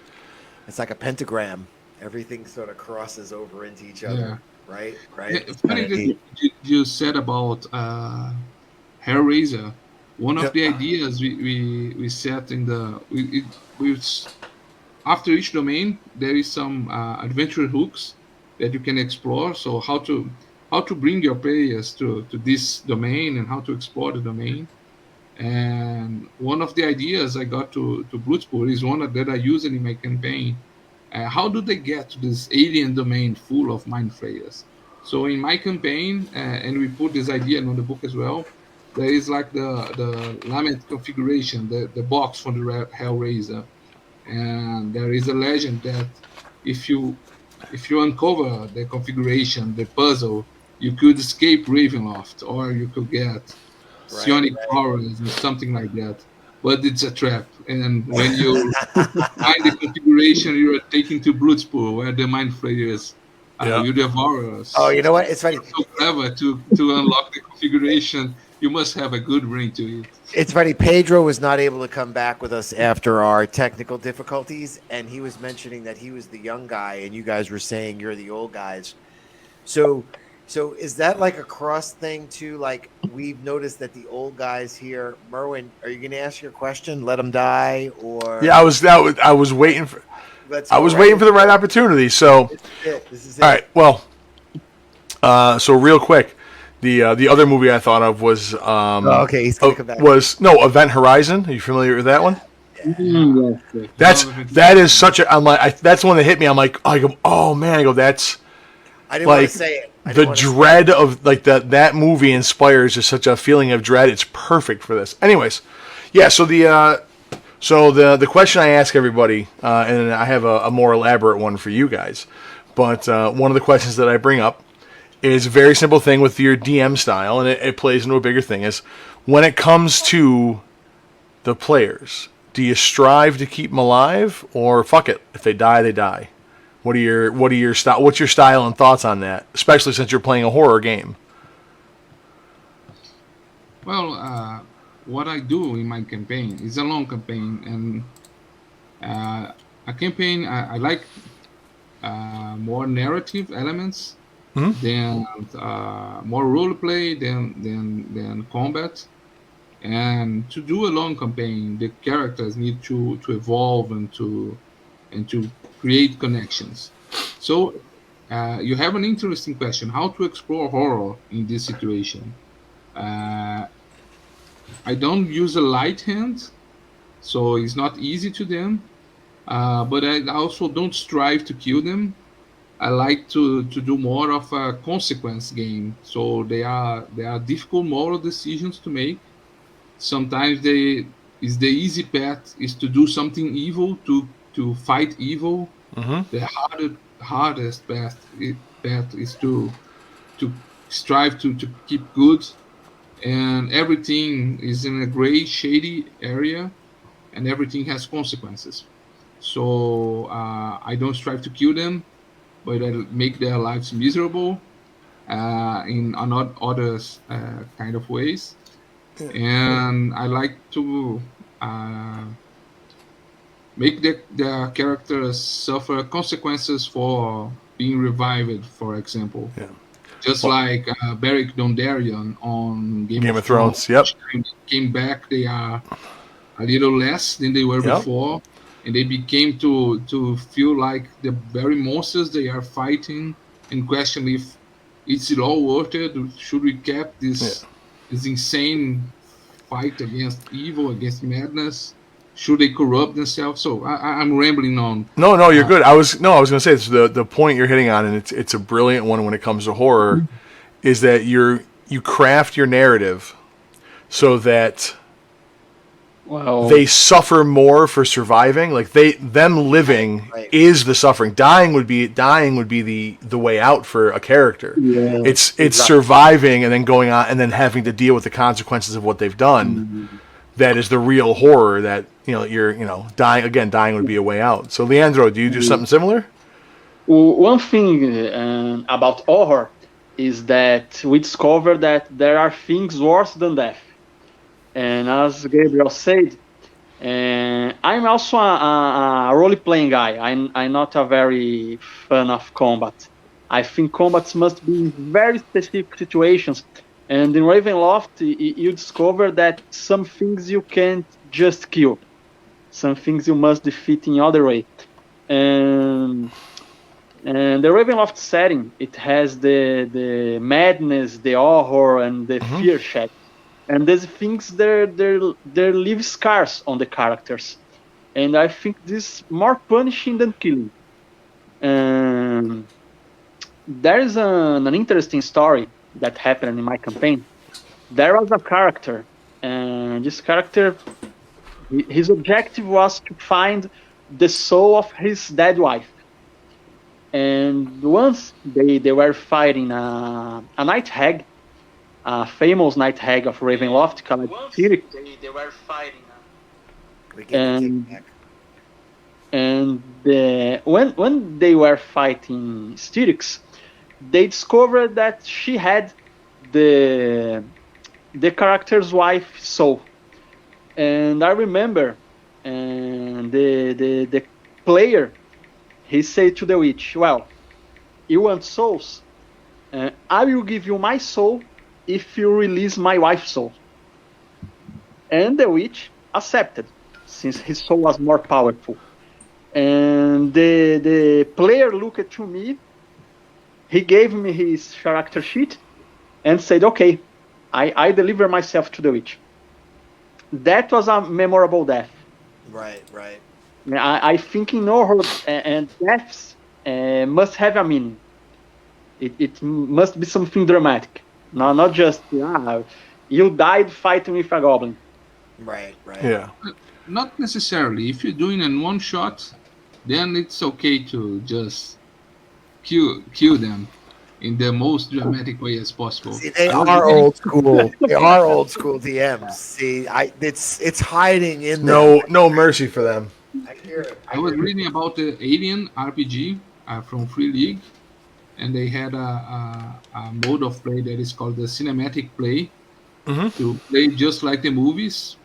It's like a pentagram. Everything sort of crosses over into each other, right? Right. Yeah, funny that you said about Hellraiser. One of the ideas we set in after each domain there is some adventure hooks that you can explore. So how to bring your players to this domain and how to explore the domain. And one of the ideas I got to Bloodspur is one that I use in my campaign. How do they get to this alien domain full of mind flayers? So in my campaign, and we put this idea in the book as well, there is like the Lament configuration, the box for the Hellraiser. And there is a legend that if you uncover the configuration, the puzzle, you could escape Ravenloft, or you could get psionic powers or something like that. But it's a trap. And when you find the configuration, you are taken to Bloodspur, where the Mind Flayers you devour us. Oh, you know what? It's funny. It's so clever to unlock the configuration. You must have a good brain to it. It's funny. Pedro was not able to come back with us after our technical difficulties, and he was mentioning that he was the young guy, and you guys were saying you're the old guys. So is that like a cross thing too? Like we've noticed that the old guys here. Merwin, are you going to ask your question? Let them die, or yeah, I was waiting for. Waiting for the right opportunity. So, this is it. All right. Well, so real quick, the other movie I thought of was okay. He's gonna come back. Event Horizon. Are you familiar with that one? Yes. That is such a. I'm like that's the one that hit me. I go, oh man. I go, that's. I didn't want to say it. The dread of like that movie inspires just such a feeling of dread. It's perfect for this. Anyways, yeah. So the question I ask everybody, and I have a more elaborate one for you guys, but one of the questions that I bring up is a very simple thing with your DM style, and it plays into a bigger thing, is when it comes to the players, do you strive to keep them alive, or fuck it, if they die, they die? What's your style and thoughts on that, especially since you're playing a horror game? Well, what I do in my campaign is a long campaign, and a campaign I like more narrative elements than more role play than combat. And to do a long campaign, the characters need to evolve and to create connections. So you have an interesting question: how to explore horror in this situation? Uh, I don't use a light hand, so it's not easy to them. But I also don't strive to kill them. I like to do more of a consequence game. So they are difficult moral decisions to make. Sometimes they is the easy path is to do something evil to fight evil. The hardest path is to strive to keep good, and everything is in a gray shady area, and everything has consequences. So I don't strive to kill them, but I make their lives miserable in other kind of ways. And I like to make the characters suffer consequences for being revived, for example. Yeah. Just like Beric Dondarrion on Game Game of of Thrones. Yep. Each time they came back, they are a little less than they were Yep. before, and they became to feel like the very monsters they are fighting, and question if it's it all worth it. Should we keep this insane fight against evil, against madness? Should they corrupt themselves? So I'm rambling on. No, you're good. I was going to say it's the point you're hitting on, and it's a brilliant one when it comes to horror, is that you craft your narrative so that they suffer more for surviving. Like them living Right. is the suffering. Dying would be the way out for a character. Yeah, It's exactly. surviving and then going on and then having to deal with the consequences of what they've done. That is the real horror. That you're dying again. Dying would be a way out. So Leandro, do you do something similar? One thing about horror is that we discover that there are things worse than death. And as Gabriel said, I'm also a role-playing guy. I'm not a very fan of combat. I think combats must be in very specific situations. And in Ravenloft, you discover that some things you can't just kill. Some things you must defeat in other way. And the Ravenloft setting, it has the madness, the horror, and the fear check. And these things, they leave scars on the characters. And I think this is more punishing than killing. There is an interesting story that happened in my campaign. There was a character, and this character, his objective was to find the soul of his dead wife. And once they were fighting a night hag, a famous night hag of Ravenloft called Styric. They were fighting. We get the kickback. And when they were fighting Styric, they discovered that she had the character's wife's soul. And I remember, and the player, he said to the witch, "Well, you want souls? I will give you my soul if you release my wife's soul." And the witch accepted, since his soul was more powerful. And the player looked to me, he gave me his character sheet, and said, "Okay, I deliver myself to the witch." That was a memorable death. Right. I think in horror and deaths must have a meaning. It must be something dramatic. Not just, you died fighting with a goblin. Right. Yeah. Not necessarily. If you're doing in one shot, then it's okay to just kill them in the most dramatic way as possible. See, they are old school. They are old school DMs. See, it's hiding in there. No mercy for them. I hear it. I was reading about the Alien RPG from Free League, and they had a mode of play that is called the cinematic play, to play just like the movies,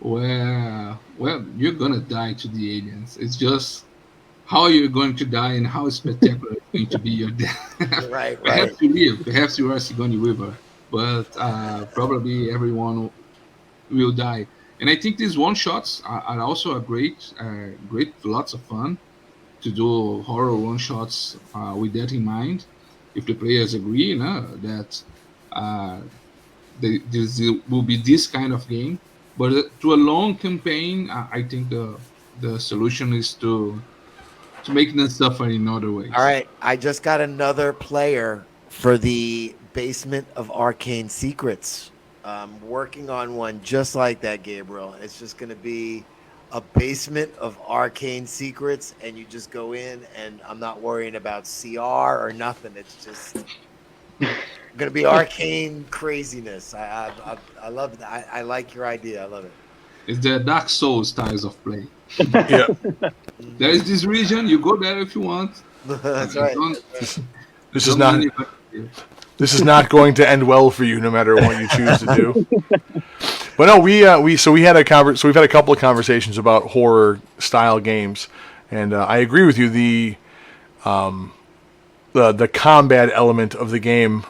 where well you're gonna die to the aliens. It's just how you're going to die and how spectacular it's going to be your death. Right, right. Perhaps you live, perhaps you are Sigourney Weaver, but probably everyone will die. And I think these one shots are also a great, lots of fun to do horror one shots with that in mind. If the players agree, that uh, this will be this kind of game, but to a long campaign, I think the solution is to make them suffer in other All ways. right, I just got another player for the Basement of Arcane Secrets. I'm working on one just like that, Gabriel. It's just going to be a Basement of Arcane Secrets, and you just go in, and I'm not worrying about CR or nothing. It's just going to be arcane craziness. I love that. I like your idea. I love it. It's the Dark Souls styles of play. Yeah. There is this region, you go there if you want. That's Uh, right. don't That's right. This is don't not. really hurt you. This is not going to end well for you, no matter what you choose to do. But no, we had so we've had a couple of conversations about horror style games, and I agree with you. The combat element of the game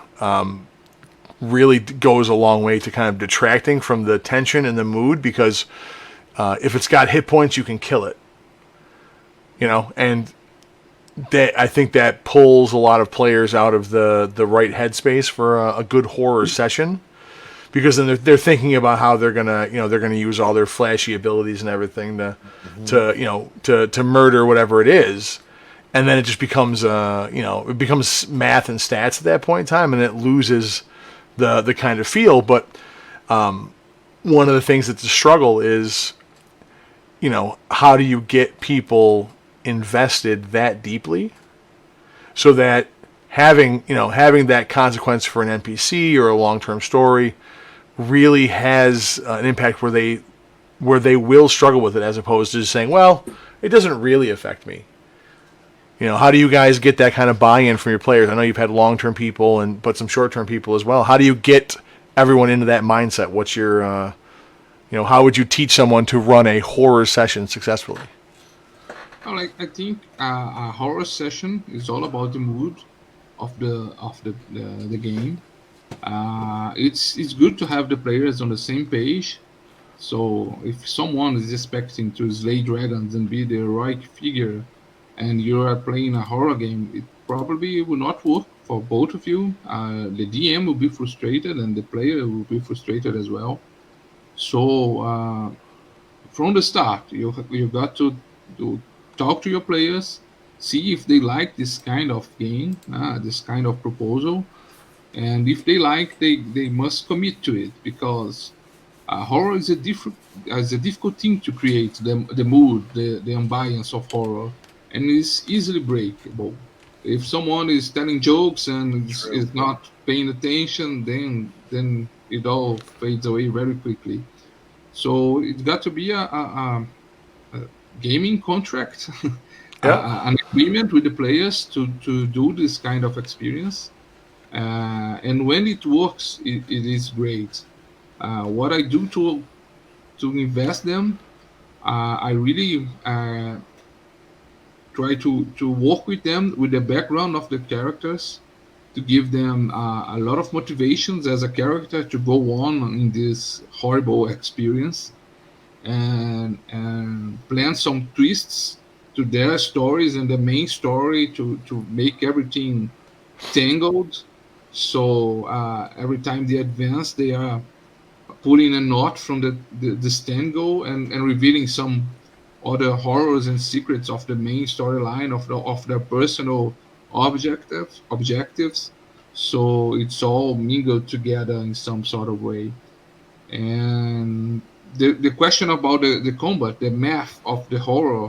really goes a long way to kind of detracting from the tension and the mood, because if it's got hit points, you can kill it. And that, I think that pulls a lot of players out of the right headspace for a good horror session, because then they're thinking about how they're gonna use all their flashy abilities and everything to murder whatever it is, and then it just becomes it becomes math and stats at that point in time, and it loses the kind of feel. But one of the things that's a struggle is, how do you get people invested that deeply, so that having that consequence for an NPC or a long-term story really has an impact where they will struggle with it, as opposed to just saying, well, it doesn't really affect me. How do you guys get that kind of buy-in from your players? I know you've had long-term people but some short-term people as well. How do you get everyone into that mindset? What's your how would you teach someone to run a horror session successfully? Well, I think a horror session is all about the mood of the game. It's good to have the players on the same page. So if someone is expecting to slay dragons and be the heroic figure, and you are playing a horror game, it probably will not work for both of you. The DM will be frustrated, and the player will be frustrated as well. So from the start, you got to talk to your players, see if they like this kind of game, this kind of proposal, and if they like, they must commit to it, because horror is a difficult thing to create, the mood, the ambience of horror, and it's easily breakable. If someone is telling jokes and is not paying attention, then it all fades away very quickly. So it's got to be a gaming contract, an agreement with the players to do this kind of experience. And when it works, it is great. What I do to invest them, I really try to work with them with the background of the characters, to give them a lot of motivations as a character to go on in this horrible experience, and plan some twists to their stories and the main story to make everything tangled. So every time they advance, they are pulling a knot from the tangle, and revealing some other horrors and secrets of the main storyline of their personal objectives. So it's all mingled together in some sort of way. And the question about the combat, the math of the horror,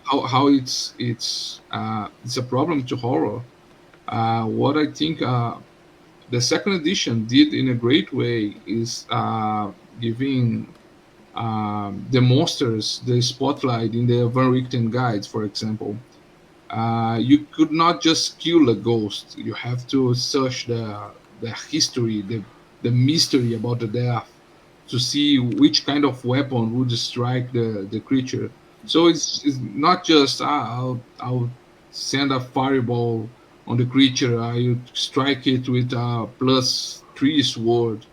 how it's a problem to horror. What I think the second edition did in a great way is giving the monsters the spotlight in the Van Richten guides, for example. You could not just kill a ghost. You have to search the history, the mystery about the death, to see which kind of weapon would strike the creature. So it's not just I'll send a fireball on the creature, I strike it with a +3 sword.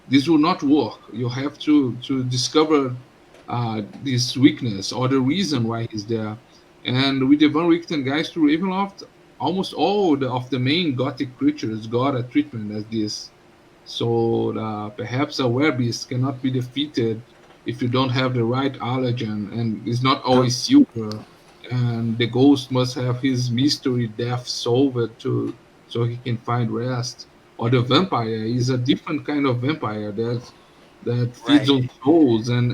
This will not work. You have to discover this weakness or the reason why he's there. And with the Van Richten guys to Ravenloft, almost all of the main gothic creatures got a treatment as this. So perhaps a werebeast cannot be defeated if you don't have the right allergen, and it's not always silver. And the ghost must have his mystery death solved so he can find rest. Or the vampire is a different kind of vampire that feeds Right. on souls and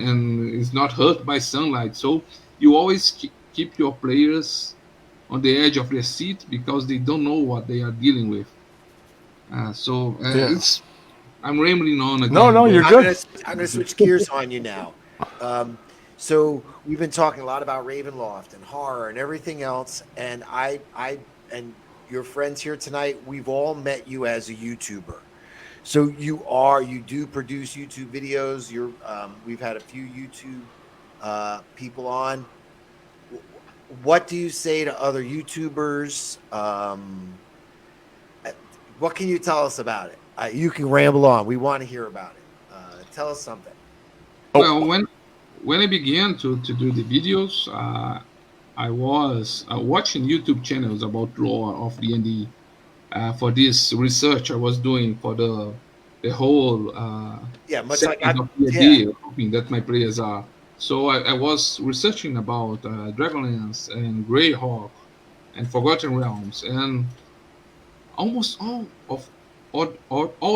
is not hurt by sunlight. So you always keep your players on the edge of their seat because they don't know what they are dealing with. Yeah. It's I'm rambling on again. No, but- you're good. I'm gonna switch gears on you now. So we've been talking a lot about Ravenloft and horror and everything else, and I and your friends here tonight, we've all met you as a YouTuber. So you do produce YouTube videos. We've had a few YouTube people on. What do you say to other YouTubers? What can you tell us about it? You can ramble on. We want to hear about it. Tell us something. Well, when I began to do the videos, I was watching YouTube channels about lore of D&D. For this research I was doing for the whole Much setting like of D&D, hoping that my players are. So I was researching about Dragonlance and Greyhawk and Forgotten Realms, and almost all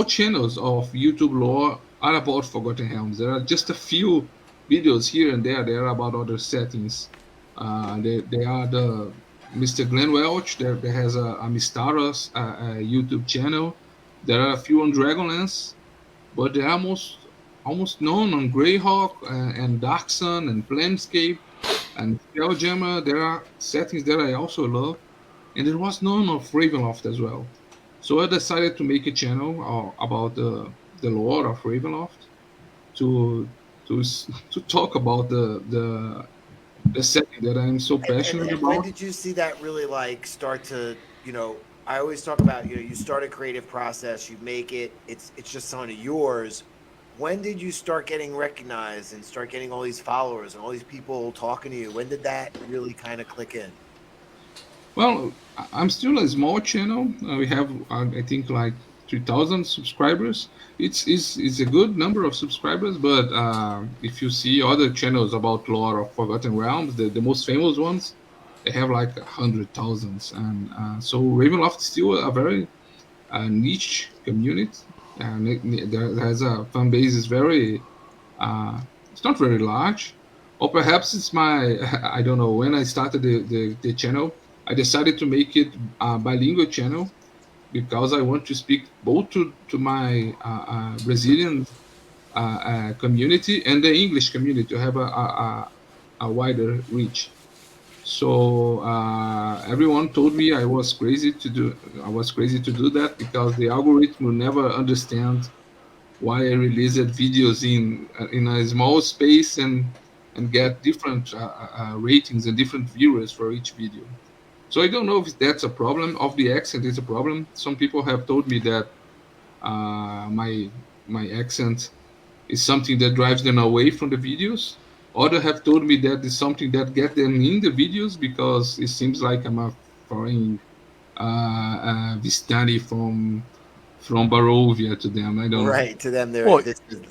channels of YouTube lore are about Forgotten Realms. There are just a few videos here and there. They are about other settings. They are the Mr. Glenn Welch. There has a Mystaros YouTube channel. There are a few on Dragonlance, but they are almost none on Greyhawk and Dark Sun and Planescape and Spelljammer. There are settings that I also love, and there was none of Ravenloft as well. So I decided to make a channel about the lore of Ravenloft to talk about the setting that I'm so passionate And about. when did you see that really start to, I always talk about, you start a creative process, you make it, it's just some of yours. When did you start getting recognized and start getting all these followers and all these people talking to you? When did that really kind of click in? Well, I'm still a small channel. We have, I think, like 3,000 subscribers. It's a good number of subscribers, but if you see other channels about lore of Forgotten Realms, the most famous ones, they have like 100,000. And so Ravenloft is still a very niche community. There has a fan base is very, it's not very large. Or perhaps it's my, I don't know, when I started the channel, I decided to make it a bilingual channel because I want to speak both to my Brazilian community and the English community to have a wider reach. So everyone told me I was crazy to do that because the algorithm will never understand why I released videos in a small space and get different ratings and different viewers for each video. So I don't know if that's a problem. Of the accent is a problem. Some people have told me that my accent is something that drives them away from the videos. Others have told me that it's something that gets them in the videos because it seems like I'm a foreign Vistani from Barovia to them. I don't know. Right, to them, Well,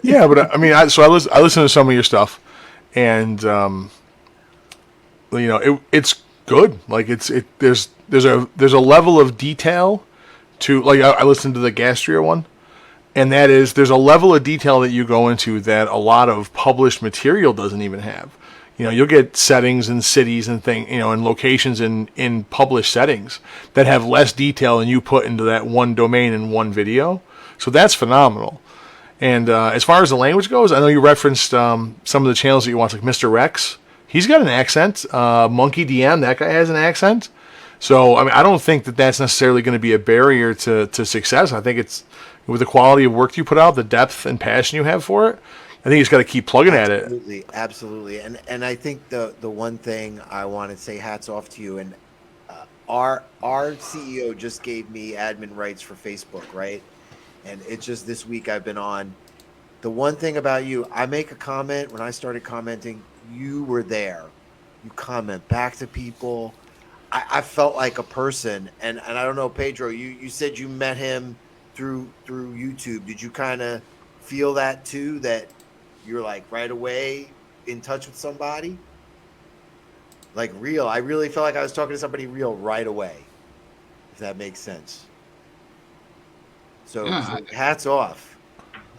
yeah, but I mean, I listen to some of your stuff, and it's good. Like there's a level of detail to, like, I listened to the Gastria one, and that is, there's a level of detail that you go into that a lot of published material doesn't even have. You'll get settings and cities and and locations in published settings that have less detail than you put into that one domain in one video. So that's phenomenal. And as far as the language goes, I know you referenced some of the channels that you watch, like Mr. Rex. He's got an accent. Monkey DM, that guy has an accent. So, I mean, I don't think that that's necessarily going to be a barrier to success. I think it's with the quality of work you put out, the depth and passion you have for it. I think you just got to keep plugging at it. Absolutely. And I think the one thing I want to say, hats off to you. And our CEO just gave me admin rights for Facebook, right? And it's just this week I've been on. The one thing about you, I make a comment. When I started commenting, you were there. You comment back to people. I felt like a person. And I don't know, Pedro, you said you met him through YouTube. Did you kind of feel that too, that you're like right away in touch with somebody? Like real. I really felt like I was talking to somebody real right away, if that makes sense. So, Yeah, hats off.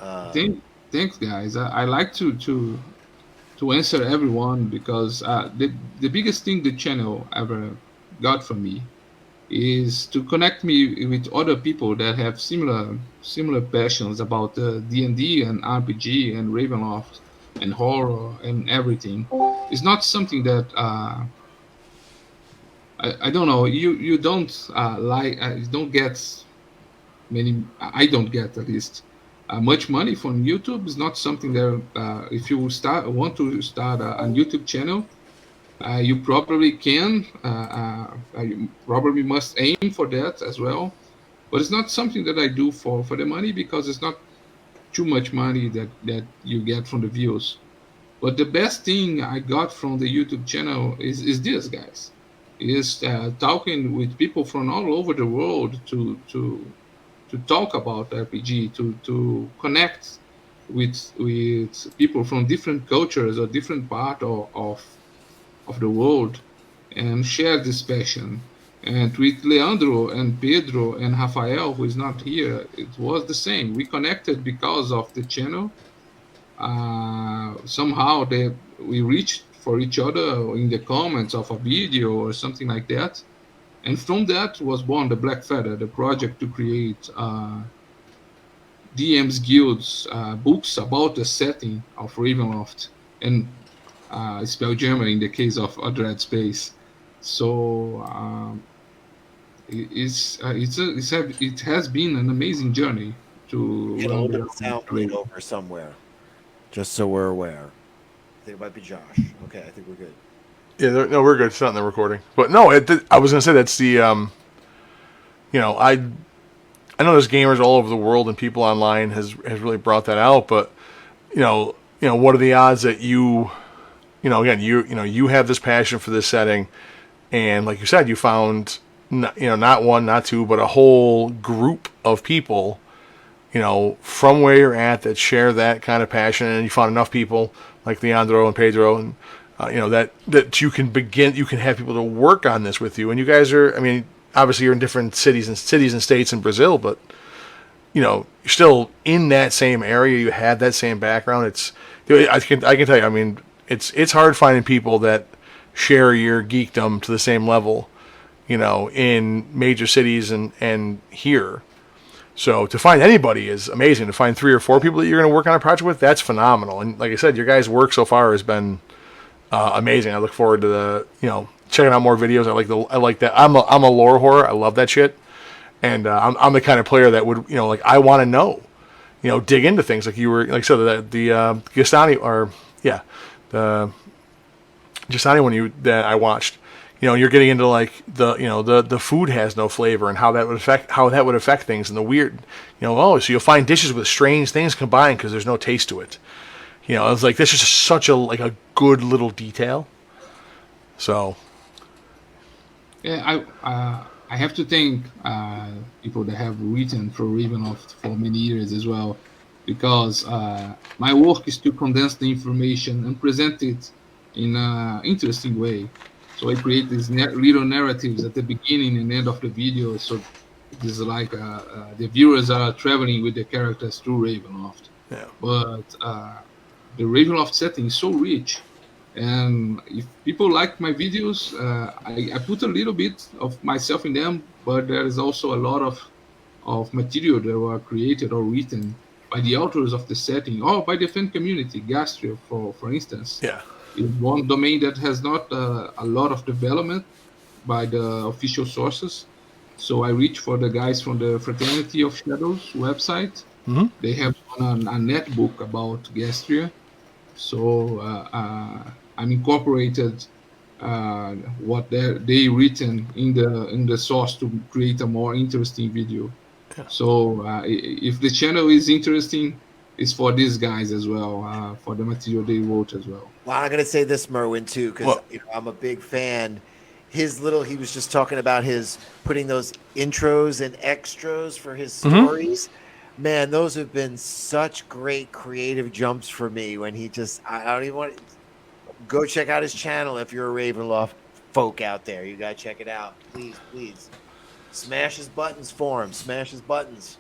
Thanks, guys. I like to answer everyone because the biggest thing the channel ever got from me is to connect me with other people that have similar passions about D&D and RPG and Ravenloft and horror and everything. It's not something that I don't know. You don't you don't get many. I don't get at least much money from YouTube. It's not something that if you want to start a YouTube channel, you probably can. You probably must aim for that as well. But it's not something that I do for the money because it's not too much money that you get from the views. But the best thing I got from the YouTube channel is this, guys. Is talking with people from all over the world to talk about RPG, to connect with people from different cultures or different part of the world and share this passion. And with Leandro and Pedro and Rafael, who is not here, it was the same. We connected because of the channel. Somehow we reached for each other in the comments of a video or something like that. And from that was born the Black Feather, the project to create DM's Guild's books about the setting of Ravenloft and Spelljammer in the case of Dread Space. So it has been an amazing journey to Get a run little bit the of sound played over somewhere, just so we're aware. I think it might be Josh. Okay, I think we're good. Yeah, no, we're good. It's not in the recording. But no, I was going to say that's the, I know there's gamers all over the world and people online has really brought that out. But, what are the odds that again, you have this passion for this setting. And like you said, you found, not one, not two, but a whole group of people, from where you're at that share that kind of passion. And you found enough people like Leandro and Pedro and, that you can have people to work on this with you. And you guys are, obviously you're in different cities and states in Brazil, but, you're still in that same area. You had that same background. I can tell you, it's hard finding people that share your geekdom to the same level, in major cities and here. So to find anybody is amazing. To find 3 or 4 people that you're going to work on a project with, that's phenomenal. And like I said, your guys' work so far has been amazing. I look forward to checking out more videos. I like that. I'm a lore whore. I love that shit. And I'm the kind of player that would I want to know, dig into things like you were like so the Gastani the Gastani one that I watched. You're getting into like the food has no flavor and how that would affect things and the weird, so you'll find dishes with strange things combined because there's no taste to it. It's like this is just such a good little detail. So yeah, I have to thank people that have written for Ravenloft for many years as well, because my work is to condense the information and present it in an interesting way. So I create these little narratives at the beginning and end of the video. So it is like the viewers are traveling with the characters through Ravenloft. yeah, But the Ravenloft setting is so rich. And if people like my videos, I put a little bit of myself in them, but there is also a lot of material that were created or written by the authors of the setting or by the fan community. Gastria, for instance, yeah, is one domain that has not a lot of development, by the official sources. So I reached for the guys from the Fraternity of Shadows website. They have a netbook about Gastria. So I'm incorporated what they written in the source to create a more interesting video. So if the channel is interesting, it's for these guys as well, for the material they wrote as well. Well, I'm going to say this, Merwin, too, because Well- I'm a big fan. He was just talking about his putting those intros and extras for his stories. Man, those have been such great creative jumps for me when I don't even want to go check out his channel. If you're a Ravenloft folk out there, you got to check it out. Please. Smash his buttons for him. Smash his buttons.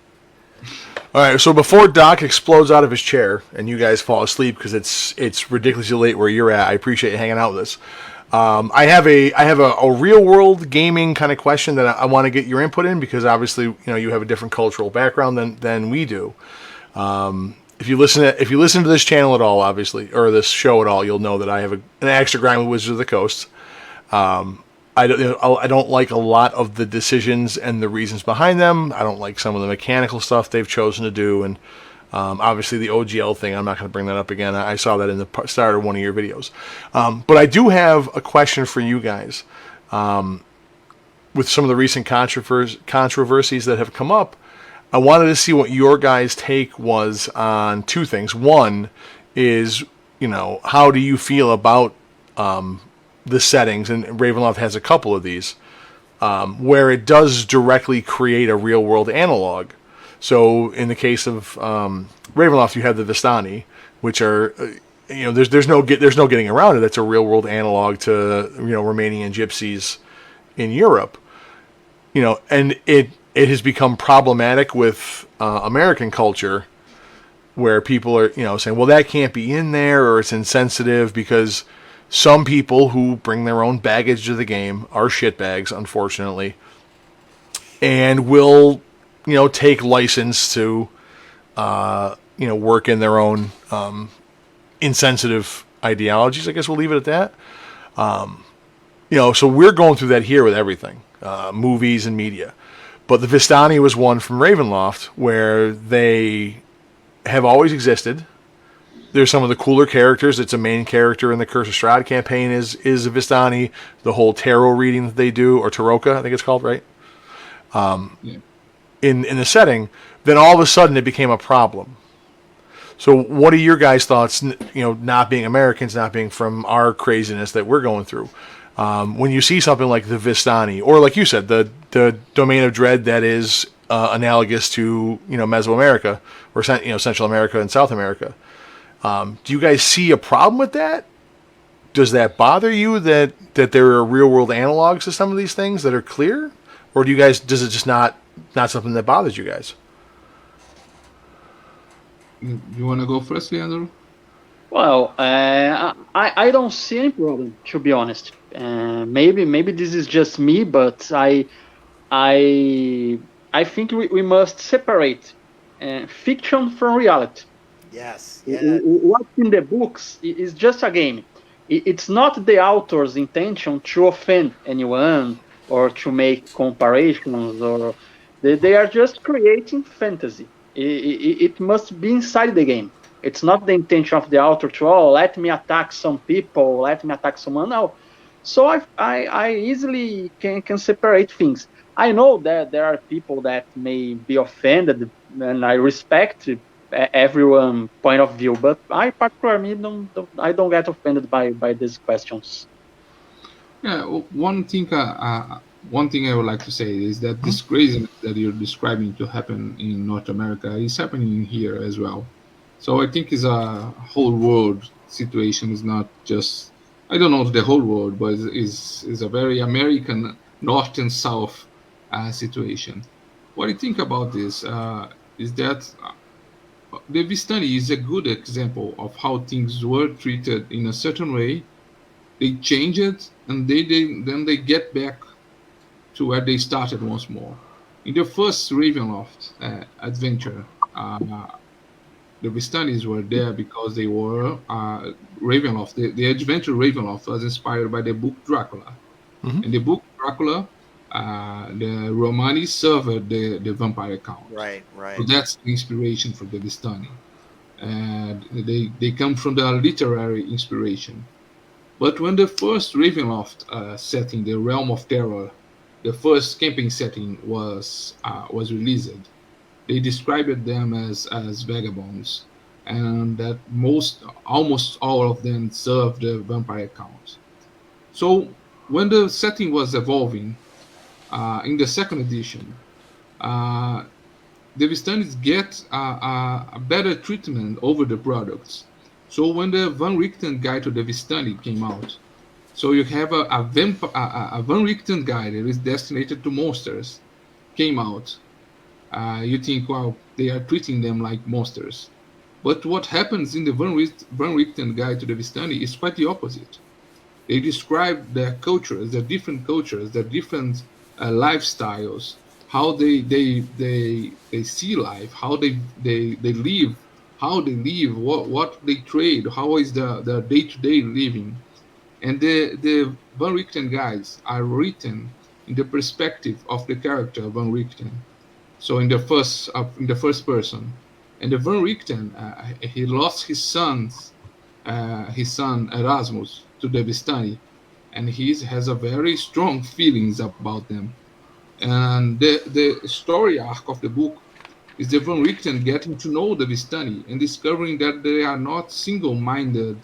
All right, so before Doc explodes out of his chair and you guys fall asleep because it's ridiculously late where you're at, I appreciate you hanging out with us. I have a real world gaming kind of question that I want to get your input in because obviously you have a different cultural background than we do. If you listen to this channel at all, obviously, or this show at all, you'll know that I have an axe to grind with Wizards of the Coast. I don't like a lot of the decisions and the reasons behind them. I don't like some of the mechanical stuff they've chosen to do, and obviously the OGL thing. I'm not going to bring that up again. I saw that in the start of one of your videos. But I do have a question for you guys. With some of the recent controversies that have come up, I wanted to see what your guys' take was on two things. One is, how do you feel about the settings, and Ravenloft has a couple of these, where it does directly create a real-world analog. So in the case of Ravenloft, you have the Vistani, which are, there's no getting around it. That's a real-world analog to, Romanian gypsies in Europe. And it has become problematic with American culture, where people are, saying, well, that can't be in there, or it's insensitive, because some people who bring their own baggage to the game are shitbags, unfortunately, and will, take license to, work in their own insensitive ideologies. I guess we'll leave it at that. So we're going through that here with everything, movies and media. But the Vistani was one from Ravenloft where they have always existed. There's some of the cooler characters. It's a main character in the Curse of Strahd campaign is a Vistani. The whole tarot reading that they do, or Taroka, I think it's called, right? In the setting, then all of a sudden it became a problem. So what are your guys' thoughts, not being Americans, not being from our craziness that we're going through? When you see something like the Vistani, or like you said, the Domain of Dread that is analogous to, Mesoamerica, or, Central America and South America, do you guys see a problem with that? Does that bother you that there are real world analogs to some of these things that are clear? Or does it just not something that bothers you guys? You want to go first, Leandro? Well, I don't see any problem, to be honest. Maybe this is just me, but I think we must separate fiction from reality. Yes. What's in the books is just a game. It's not the author's intention to offend anyone or to make comparisons, or they are just creating fantasy. It must be inside the game. It's not the intention of the author to, let me attack some people, let me attack someone. No. So I easily can separate things. I know that there are people that may be offended, and I respect everyone's point of view, but I particularly don't get offended by these questions. Yeah, one thing I would like to say is that this craziness that you're describing to happen in North America is happening here as well. So I think it's a whole world situation. It's not just, I don't know the whole world, but is a very American North and South situation. What I think about this is that the Vistani is a good example of how things were treated in a certain way. They change it, and then they get back to where they started once more. In the first Ravenloft adventure, the Vistanis were there because they were Ravenloft. The adventure Ravenloft was inspired by the book Dracula. In the book Dracula, the Romani served the vampire count. Right, So right. that's the inspiration for the Vistani. And they come from the literary inspiration. But when the first Ravenloft setting, the Realm of Terror, the first camping setting was released, they described them as vagabonds, and that almost all of them served the vampire count. So when the setting was evolving in the second edition, uh, the Vistanis get a better treatment over the products. So when the Van Richten Guide to the Vistani came out, so you have a Van Richten guide that is destined to monsters came out. You think, wow, they are treating them like monsters. But what happens in the Van Richten Guide to the Vistani is quite the opposite. They describe their cultures, their different lifestyles, how they see life, how they live, what they trade, how is the day-to-day living. And the Van Richten guides are written in the perspective of the character Van Richten. So in the first person, and the Van Richten, he lost his son Erasmus to the Vistani, and he has a very strong feelings about them. And the story arc of the book is the Van Richten getting to know the Vistani and discovering that they are not single-minded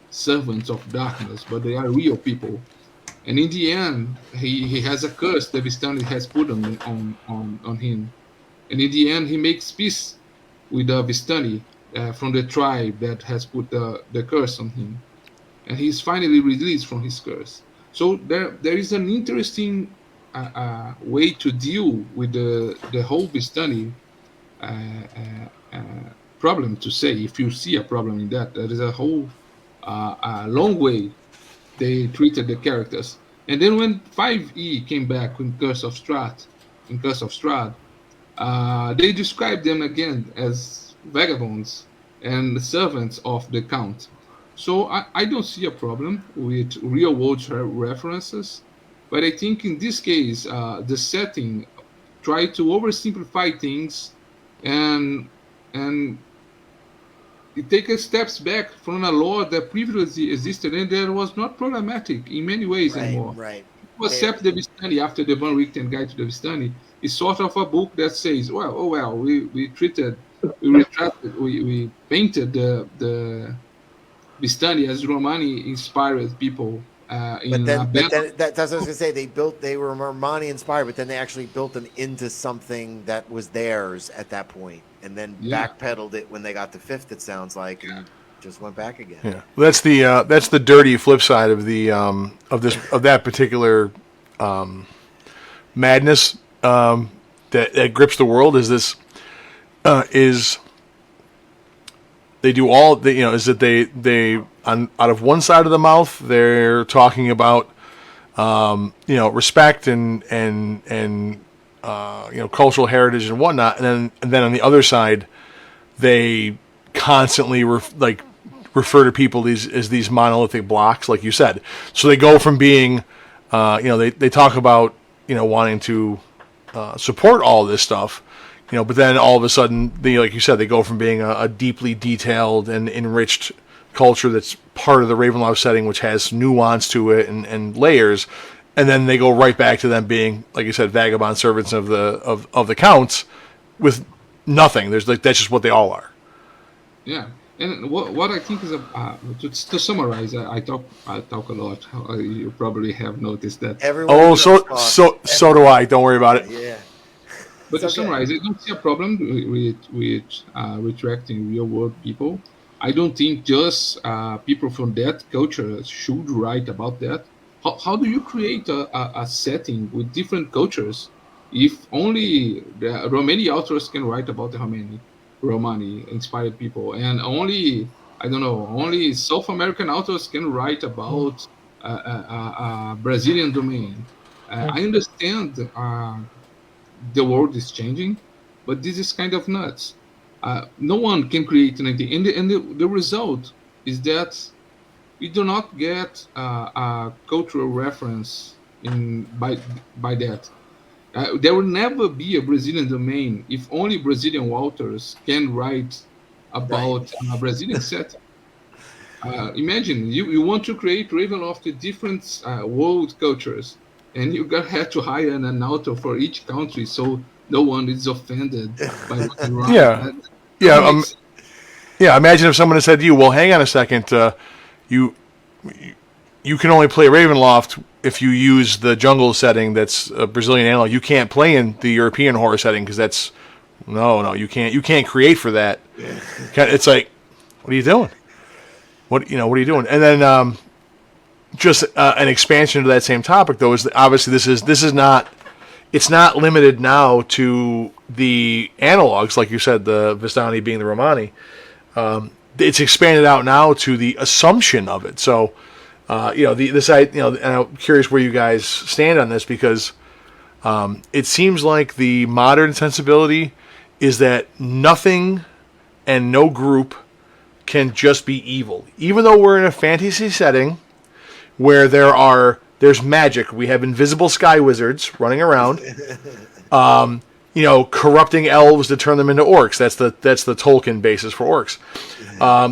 servants of darkness, but they are real people. And in the end, he has a curse the Vistani has put on him. And in the end, he makes peace with the Vistani from the tribe that has put the curse on him. And he's finally released from his curse. So there is an interesting way to deal with the whole Vistani problem, to say, if you see a problem in that. There is a whole long way they treated the characters. And then when 5e came back in Curse of Strahd, they described them again as vagabonds and servants of the Count. So I don't see a problem with real world references, but I think in this case, the setting tried to oversimplify things and it takes steps back from a law that previously existed and that was not problematic in many ways Right, anymore. right. Accept the Vistani after the Van Richten Guide to the Vistani is sort of a book that says, we painted the Vistani as Romani inspired people But in then, a but battle. then that's what I was gonna say. They were Romani inspired, but then they actually built them into something that was theirs at that point, and then Yeah. backpedaled it when they got to fifth. It sounds like, and just went back again. Yeah, that's the dirty flip side of the of that particular madness that grips the world. Is this is they do all the, is that they out of one side of the mouth they're talking about respect and cultural heritage and whatnot, and then on the other side they constantly refer to people as these monolithic blocks, like you said. So they go from being they talk about wanting to support all this stuff, but then all of a sudden, like you said, they go from being a deeply detailed and enriched culture that's part of the Ravenloft setting, which has nuance to it and layers, and then they go right back to them being, like you said, vagabond servants of the counts with nothing. That's just what they all are. Yeah. And what I think is to summarize, I talk a lot. You probably have noticed that. Everyone. Oh, so do I. Don't worry about it. Yeah. But It's to okay. summarize, I don't see a problem with retracting real world people. I don't think just people from that culture should write about that. How do you create a setting with different cultures if only the Romani authors can write about the Romani inspired people, and only, I don't know, only South American authors can write about Brazilian domain? I understand the world is changing, but this is kind of nuts. No one can create anything, and the result is that we do not get a cultural reference in by that. There will never be a Brazilian domain if only Brazilian authors can write about a Brazilian setting. Imagine you want to create Ravenloft with different world cultures, and you have to hire an author for each country, so no one is offended by what you write. Yeah. That Yeah, doesn't make sense. Yeah, imagine if someone had said to you, "Well, hang on a second, you you can only play Ravenloft if you use the jungle setting that's a Brazilian analog. You can't play in the European horror setting because that's no, you can't create for that." It's like, what are you doing? What are you doing? And then just an expansion to that same topic, though, is that obviously this is not. It's not limited now to the analogs, like you said, the Vistani being the Romani. It's expanded out now to the assumption of it. So, and I'm curious where you guys stand on this, because it seems like the modern sensibility is that nothing and no group can just be evil. Even though we're in a fantasy setting where there's magic, we have invisible sky wizards running around. Corrupting elves to turn them into orcs. That's the Tolkien basis for orcs.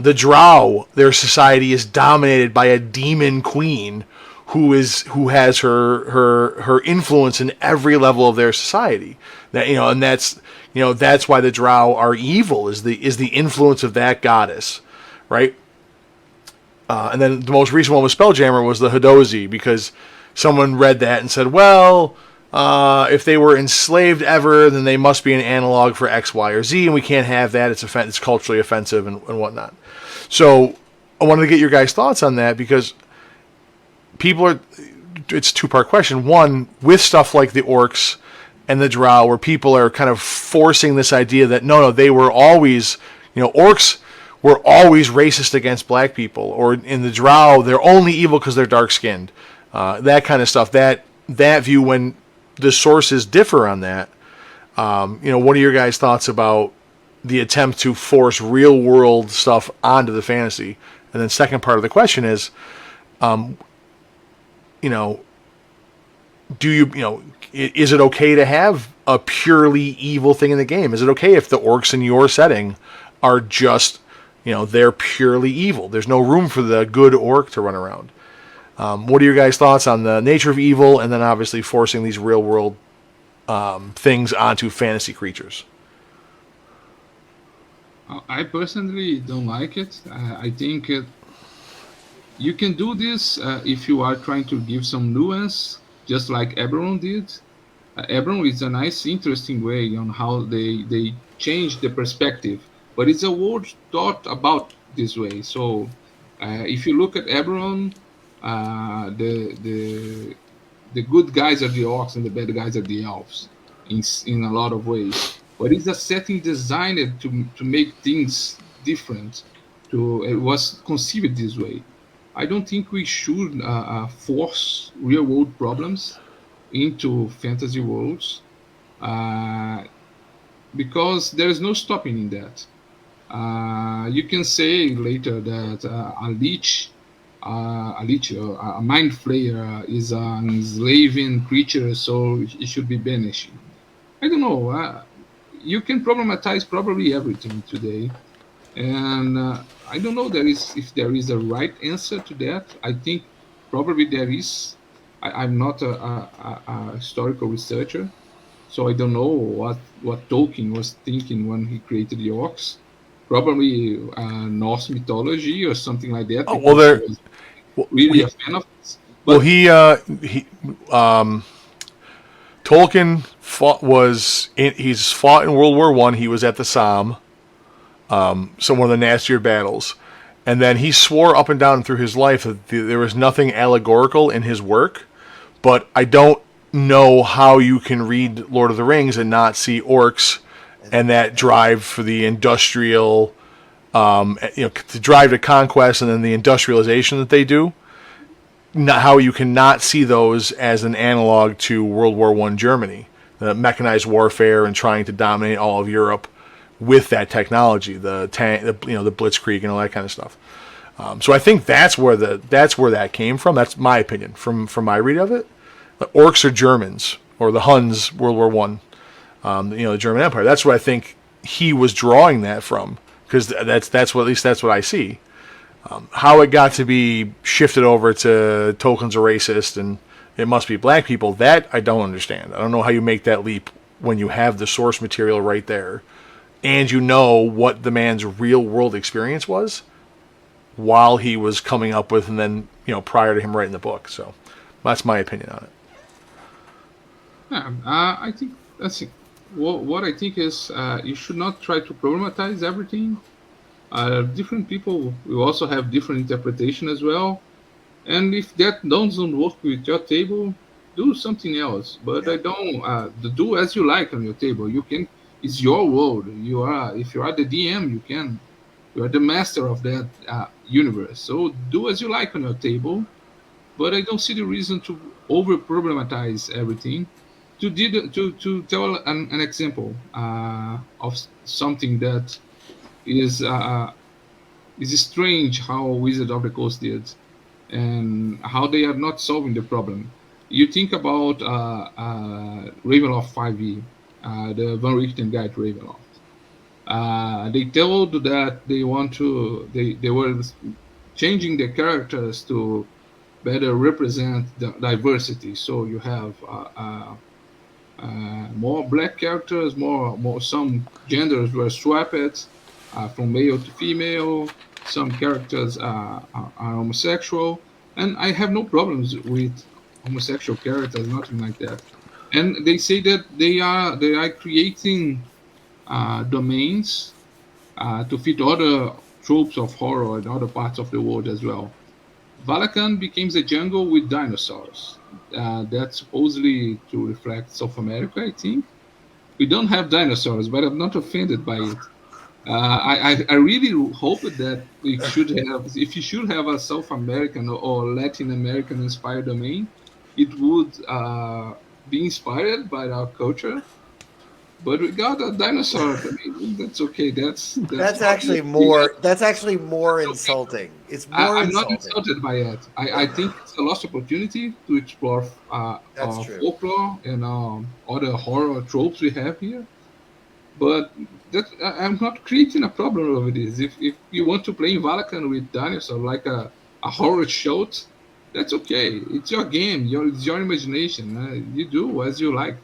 The Drow, their society is dominated by a demon queen who has her influence in every level of their society. That's why the Drow are evil, is the influence of that goddess, right? And then the most recent one with Spelljammer was the Hadozi, because someone read that and said, well, if they were enslaved ever, then they must be an analog for X, Y, or Z, and we can't have that. It's culturally offensive and whatnot. So I wanted to get your guys' thoughts on that, because it's a two-part question. One, with stuff like the orcs and the Drow, where people are kind of forcing this idea that no, they were always, orcs were always racist against black people, or in the Drow, they're only evil because they're dark-skinned. That kind of stuff. That view, when the sources differ on that, what are your guys' thoughts about the attempt to force real-world stuff onto the fantasy? And then second part of the question is, is it okay to have a purely evil thing in the game? Is it okay if the orcs in your setting are just, they're purely evil? There's no room for the good orc to run around. What are your guys' thoughts on the nature of evil, and then obviously forcing these real-world things onto fantasy creatures? I personally don't like it. I think you can do this if you are trying to give some nuance, just like Eberron did. Eberron is a nice, interesting way on how they change the perspective, but it's a world thought about this way. So if you look at Eberron, the good guys are the orcs and the bad guys are the elves in a lot of ways. But it's a setting designed to make things different. It was conceived this way. I don't think we should force real world problems into fantasy worlds, because there is no stopping in that. You can say later that a mind flayer is an enslaving creature, so it should be banished. I don't know. You can problematize probably everything today, and I don't know if there is a right answer to that. I think probably there is. I'm not a historical researcher, so I don't know what Tolkien was thinking when he created the orcs. Probably Norse mythology or something like that. Oh, well, there. Really a fan of this. Well, Tolkien he's fought in World War I. He was at the Somme, some one of the nastier battles, and then he swore up and down through his life that there was nothing allegorical in his work. But I don't know how you can read Lord of the Rings and not see orcs and that drive for the industrial, to drive to conquest, and then the industrialization that they do. How you cannot see those as an analog to World War I Germany, the mechanized warfare and trying to dominate all of Europe with that technology, the tank, the Blitzkrieg and all that kind of stuff. So I think that's where that came from. That's my opinion from my read of it. orcs are Germans, or the Huns, World War One, the German Empire. That's what I think he was drawing that from, because that's what, at least that's what I see. How it got to be shifted over to Tolkien's a racist and it must be black people, that I don't understand. I don't know how you make that leap when you have the source material right there and you know what the man's real world experience was while he was coming up with, and then, prior to him writing the book. So that's my opinion on it. Yeah, I think that's it. What I think is you should not try to problematize everything. Different people will also have different interpretation as well. And if that doesn't work with your table, do something else. But I don't do as you like on your table. You can. It's your world. If you are the DM, you are the master of that universe. So do as you like on your table. But I don't see the reason to over problematize everything. To tell an example of something that is strange how Wizard of the Coast did, and how they are not solving the problem. You think about Ravenloft 5e, the Van Richten Guide to Ravenloft. They told that they were changing the characters to better represent the diversity. So you have more black characters, more some genders were swapped from male to female. Some characters are homosexual, and I have no problems with homosexual characters, nothing like that. And they say that they are creating domains to fit other tropes of horror in other parts of the world as well. Valakan becomes a jungle with dinosaurs. That's supposedly to reflect South America, I think. We don't have dinosaurs, but I'm not offended by it. I really hope that if you should have a South American or Latin American inspired domain, it would be inspired by our culture. But we got a dinosaur. That's okay. That's actually more. That's actually more insulting. It's more I'm insulting. not insulted by it. I think it's a lost opportunity to explore folklore and other horror tropes we have here. But I'm not creating a problem over this. If you want to play in Valakan with dinosaur like a horror show, that's okay. It's your game. It's your imagination. You do as you like.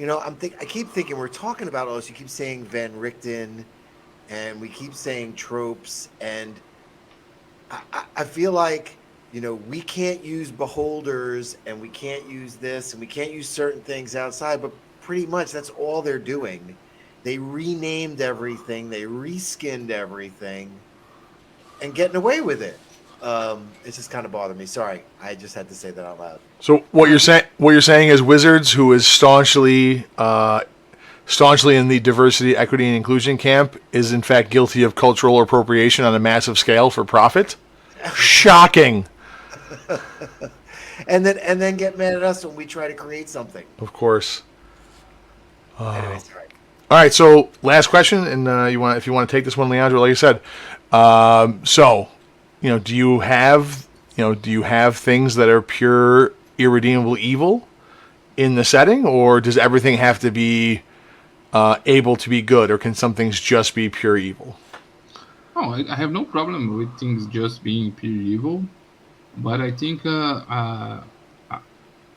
I keep thinking we're talking about all this. You keep saying Van Richten, and we keep saying tropes, and I feel like we can't use beholders, and we can't use this, and we can't use certain things outside. But pretty much that's all they're doing. They renamed everything, they reskinned everything, and getting away with it. It's just kind of bothered me. Sorry, I just had to say that out loud. So what you're saying is Wizards, who is staunchly in the diversity, equity, and inclusion camp, is in fact guilty of cultural appropriation on a massive scale for profit. Shocking. and then get mad at us when we try to create something. Of course. Anyway, sorry. All right. So last question, and if you want to take this one, Leandro, like you said. Do you have things that are pure irredeemable evil in the setting, or does everything have to be able to be good, or can some things just be pure evil? Oh, I have no problem with things just being pure evil, but I think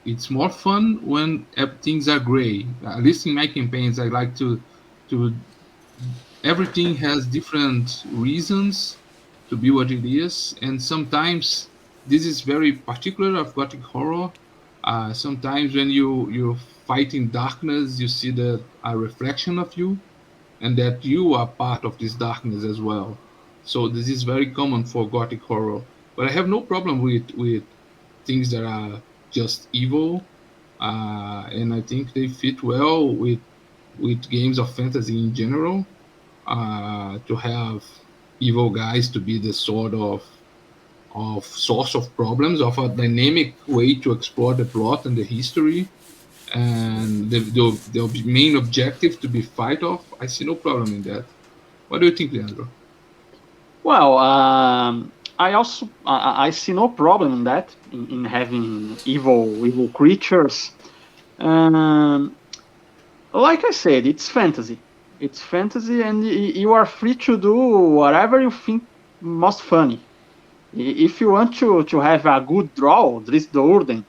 it's more fun when things are gray. At least in my campaigns, I like to everything has different reasons to be what it is, and sometimes this is very particular of Gothic horror. Sometimes when you're fighting darkness, you see a reflection of you, and that you are part of this darkness as well. So this is very common for Gothic horror. But I have no problem with things that are just evil, and I think they fit well with games of fantasy in general. To have evil guys to be the sort of source of problems, of a dynamic way to explore the plot and the history, and the main objective to be fight off. I see no problem in that. What do you think, Leandro? Well, I see no problem in that, in having evil creatures. Like I said, it's fantasy. It's fantasy, and you are free to do whatever you think most funny. If you want to have a good draw, Dris the Urden,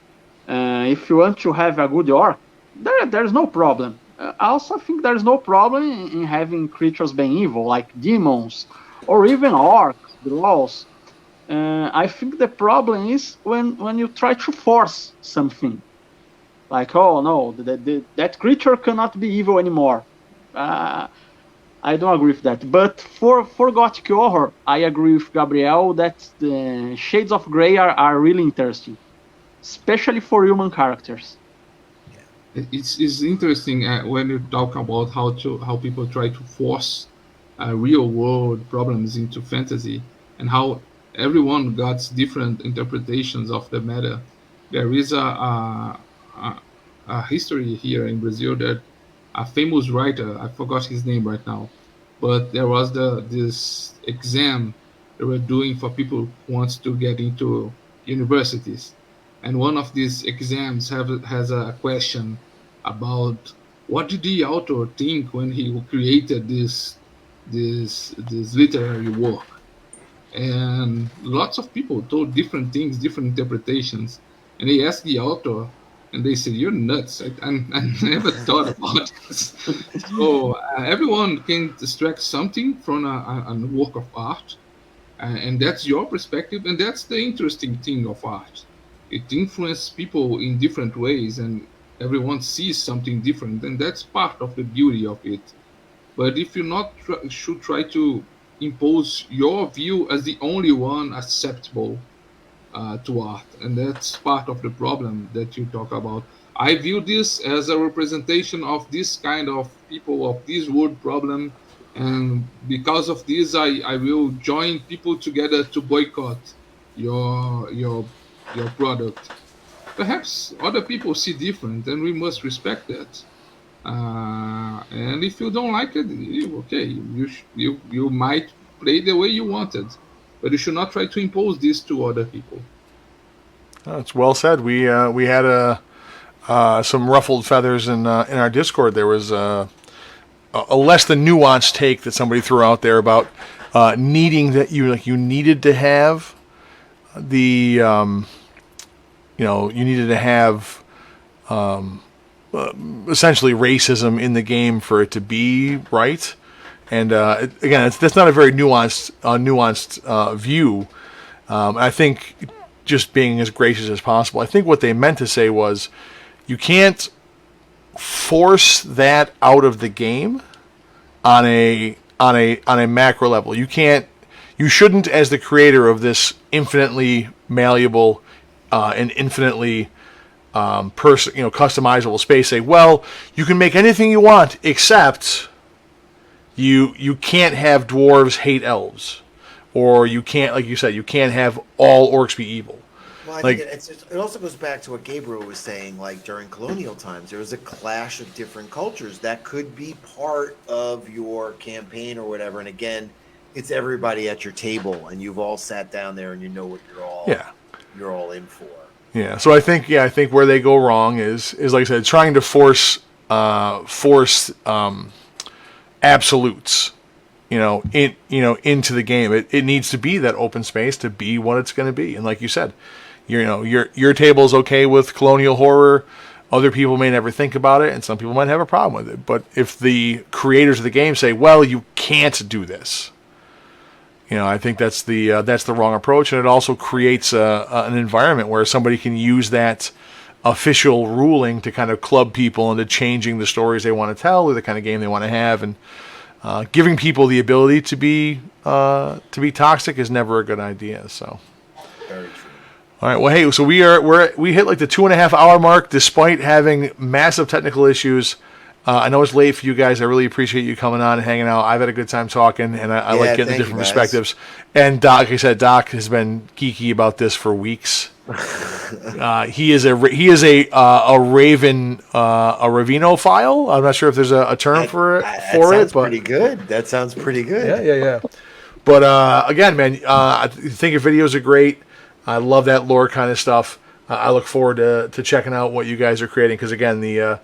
if you want to have a good orc, there's no problem. I also think there's no problem in having creatures being evil, like demons, or even orcs, draws. I think the problem is when you try to force something. Like, oh no, that creature cannot be evil anymore. I don't agree with that. But for Gothic horror, I agree with Gabriel that the shades of grey are really interesting, especially for human characters. It's interesting when you talk about how people try to force real world problems into fantasy, and how everyone got different interpretations of the matter. There is a history here in Brazil that a famous writer, I forgot his name right now, but there was this exam they were doing for people who wants to get into universities, and one of these exams has a question about what did the author think when he created this literary work, and lots of people told different things, different interpretations, and they asked the author, and they said, "You're nuts. I never thought about this." So everyone can extract something from a work of art, and that's your perspective, and that's the interesting thing of art. It influences people in different ways, and everyone sees something different, and that's part of the beauty of it. But if you not should try to impose your view as the only one acceptable to art, and that's part of the problem that you talk about. I view this as a representation of this kind of people, of this world problem, and because of this, I will join people together to boycott your product. Perhaps other people see different, and we must respect that. And if you don't like it, okay, you might play the way you wanted, but you should not try to impose this to other people. Oh, it's well said. We had some ruffled feathers in our Discord. There was a less than nuanced take that somebody threw out there about needing that you needed to have the you needed to have essentially racism in the game for it to be right. And again, that's not a very nuanced view. I think just being as gracious as possible. I think what they meant to say was you can't force that out of the game on a macro level. You shouldn't, as the creator of this infinitely malleable and infinitely customizable space, say, well, you can make anything you want except you can't have dwarves hate elves, or you can't, like you said, you can't have all orcs be evil. Well, I think it also goes back to what Gabriel was saying. Like during colonial times, there was a clash of different cultures that could be part of your campaign or whatever. And again, it's everybody at your table, and you've all sat down there, and you know what you're all in for. Yeah. So I think where they go wrong is like I said, trying to force absolutes, into the game. It needs to be that open space to be what it's going to be. And like you said, your table is okay with colonial horror. Other people may never think about it, and some people might have a problem with it. But if the creators of the game say, "Well, you can't do this," I think that's the wrong approach, and it also creates an environment where somebody can use that official ruling to kind of club people into changing the stories they want to tell or the kind of game they want to have, and giving people the ability to be toxic is never a good idea. So, Very true. all right. Well, hey, so we hit like the 2.5 hour mark despite having massive technical issues. I know it's late for you guys. I really appreciate you coming on and hanging out. I've had a good time talking, and I like getting the different perspectives. And Doc, like I said, Doc has been geeky about this for weeks. He is a Raven a Ravinophile. I'm not sure if there's a term for it. That sounds pretty good. Yeah. But again, man, I think your videos are great. I love that lore kind of stuff. I look forward to checking out what you guys are creating because again, the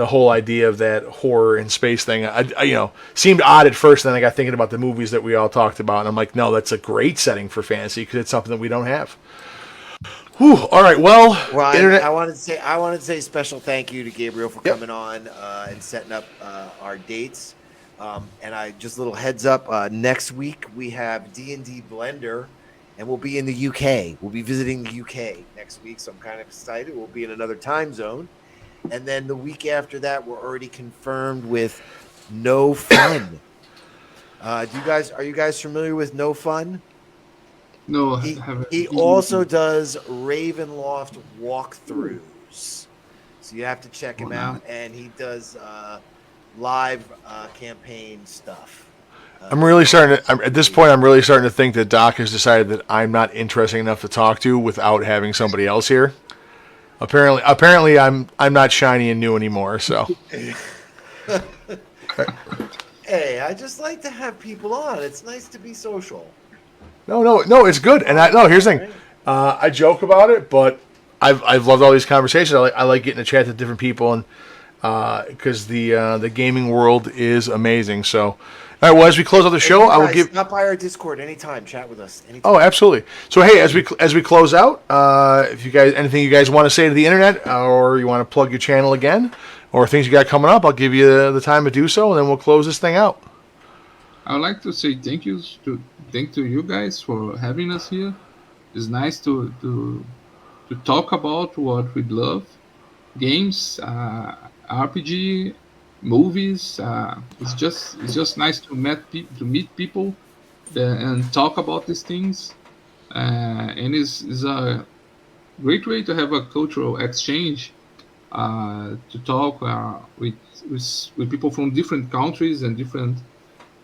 whole idea of that horror and space thing, I seemed odd at first. And then I got thinking about the movies that we all talked about, and I'm like, no, that's a great setting for fantasy because it's something that we don't have. Whew, all right, well, Ryan, I wanted to say special thank you to Gabriel for coming on and setting up our dates. And I just a little heads up. Next week we have D&D Blender, and we'll be in the UK. We'll be visiting the UK next week, so I'm kind of excited. We'll be in another time zone, and then the week after that, we're already confirmed with No Fun. Are you guys familiar with No Fun? No, He also does Ravenloft walkthroughs, so you have to check him out, and he does live campaign stuff. I'm really starting to. At this point, I'm really starting to think that Doc has decided that I'm not interesting enough to talk to without having somebody else here. Apparently, I'm not shiny and new anymore. So. Hey, I just like to have people on. It's nice to be social. No, it's good. And here's the thing. I joke about it, but I've loved all these conversations. I like getting to chat to different people, and because the gaming world is amazing. So, all right. Well, as we close out the show, I will stop by our Discord anytime. Chat with us anytime. Oh, absolutely. So, hey, as we close out, if you guys anything you guys want to say to the internet, or you want to plug your channel again, or things you got coming up, I'll give you the time to do so, and then we'll close this thing out. I would like to say thank you to you guys for having us here. It's nice to talk about what we love, games, RPG, movies. It's just nice to meet people and talk about these things. And it's a great way to have a cultural exchange, to talk with people from different countries and different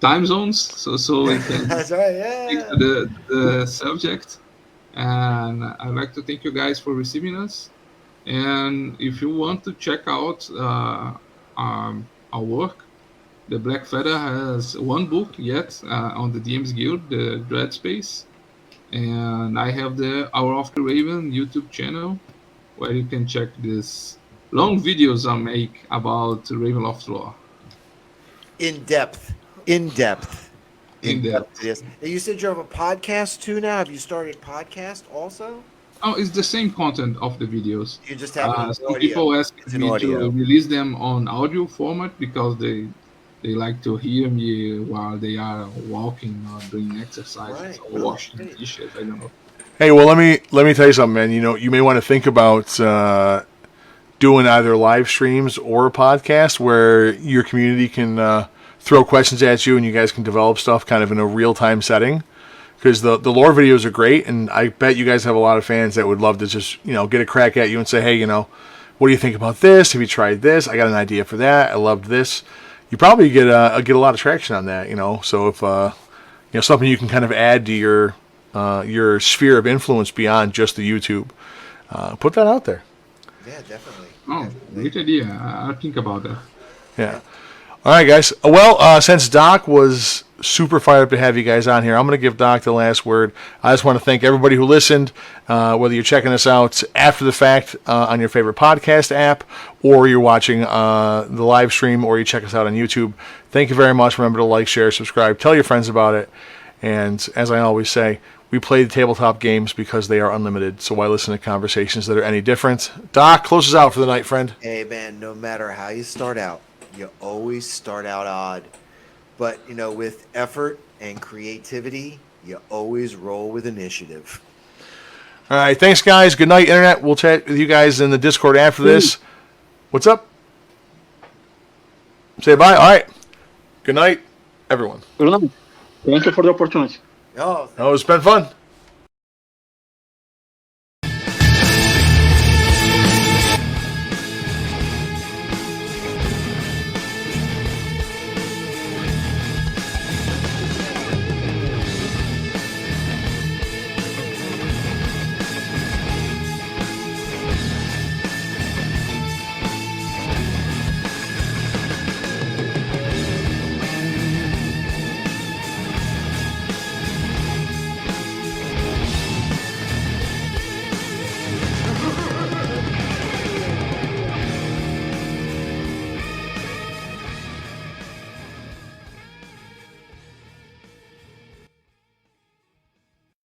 time zones, so we can That's right, yeah. stick to the subject. And I'd like to thank you guys for receiving us. And if you want to check out our work, the Black Feather has one book yet on the DM's Guild, the Dread Space, and I have the Hour of the Raven YouTube channel where you can check these long videos I make about Ravenloft lore. In depth. Yes. You said you have a podcast too now. Have you started a podcast also? Oh, it's the same content of the videos. You just have some people ask me to release them on audio format because they like to hear me while they are walking or doing exercise or washing dishes. I don't know. Hey, well, let me tell you something, man. You may want to think about doing either live streams or a podcast where your community can throw questions at you and you guys can develop stuff kind of in a real-time setting. Because the lore videos are great, and I bet you guys have a lot of fans that would love to just, get a crack at you and say, hey, what do you think about this? Have you tried this? I got an idea for that. I loved this. You probably get a lot of traction on that, So if, something you can kind of add to your sphere of influence beyond just the YouTube, put that out there. Yeah, definitely. Oh, great idea. I'll think about that. Yeah. All right, guys. Well, since Doc was super fired up to have you guys on here, I'm going to give Doc the last word. I just want to thank everybody who listened, whether you're checking us out after the fact on your favorite podcast app, or you're watching the live stream, or you check us out on YouTube. Thank you very much. Remember to like, share, subscribe, tell your friends about it. And as I always say, we play the tabletop games because they are unlimited, so why listen to conversations that are any different? Doc, close us out for the night, friend. Hey, man, no matter how you start out, you always start out odd. But, with effort and creativity, you always roll with initiative. All right, thanks, guys. Good night, Internet. We'll chat with you guys in the Discord after this. What's up? Say bye. All right. Good night, everyone. Good night. Thank you for the opportunity. Oh, It's been fun.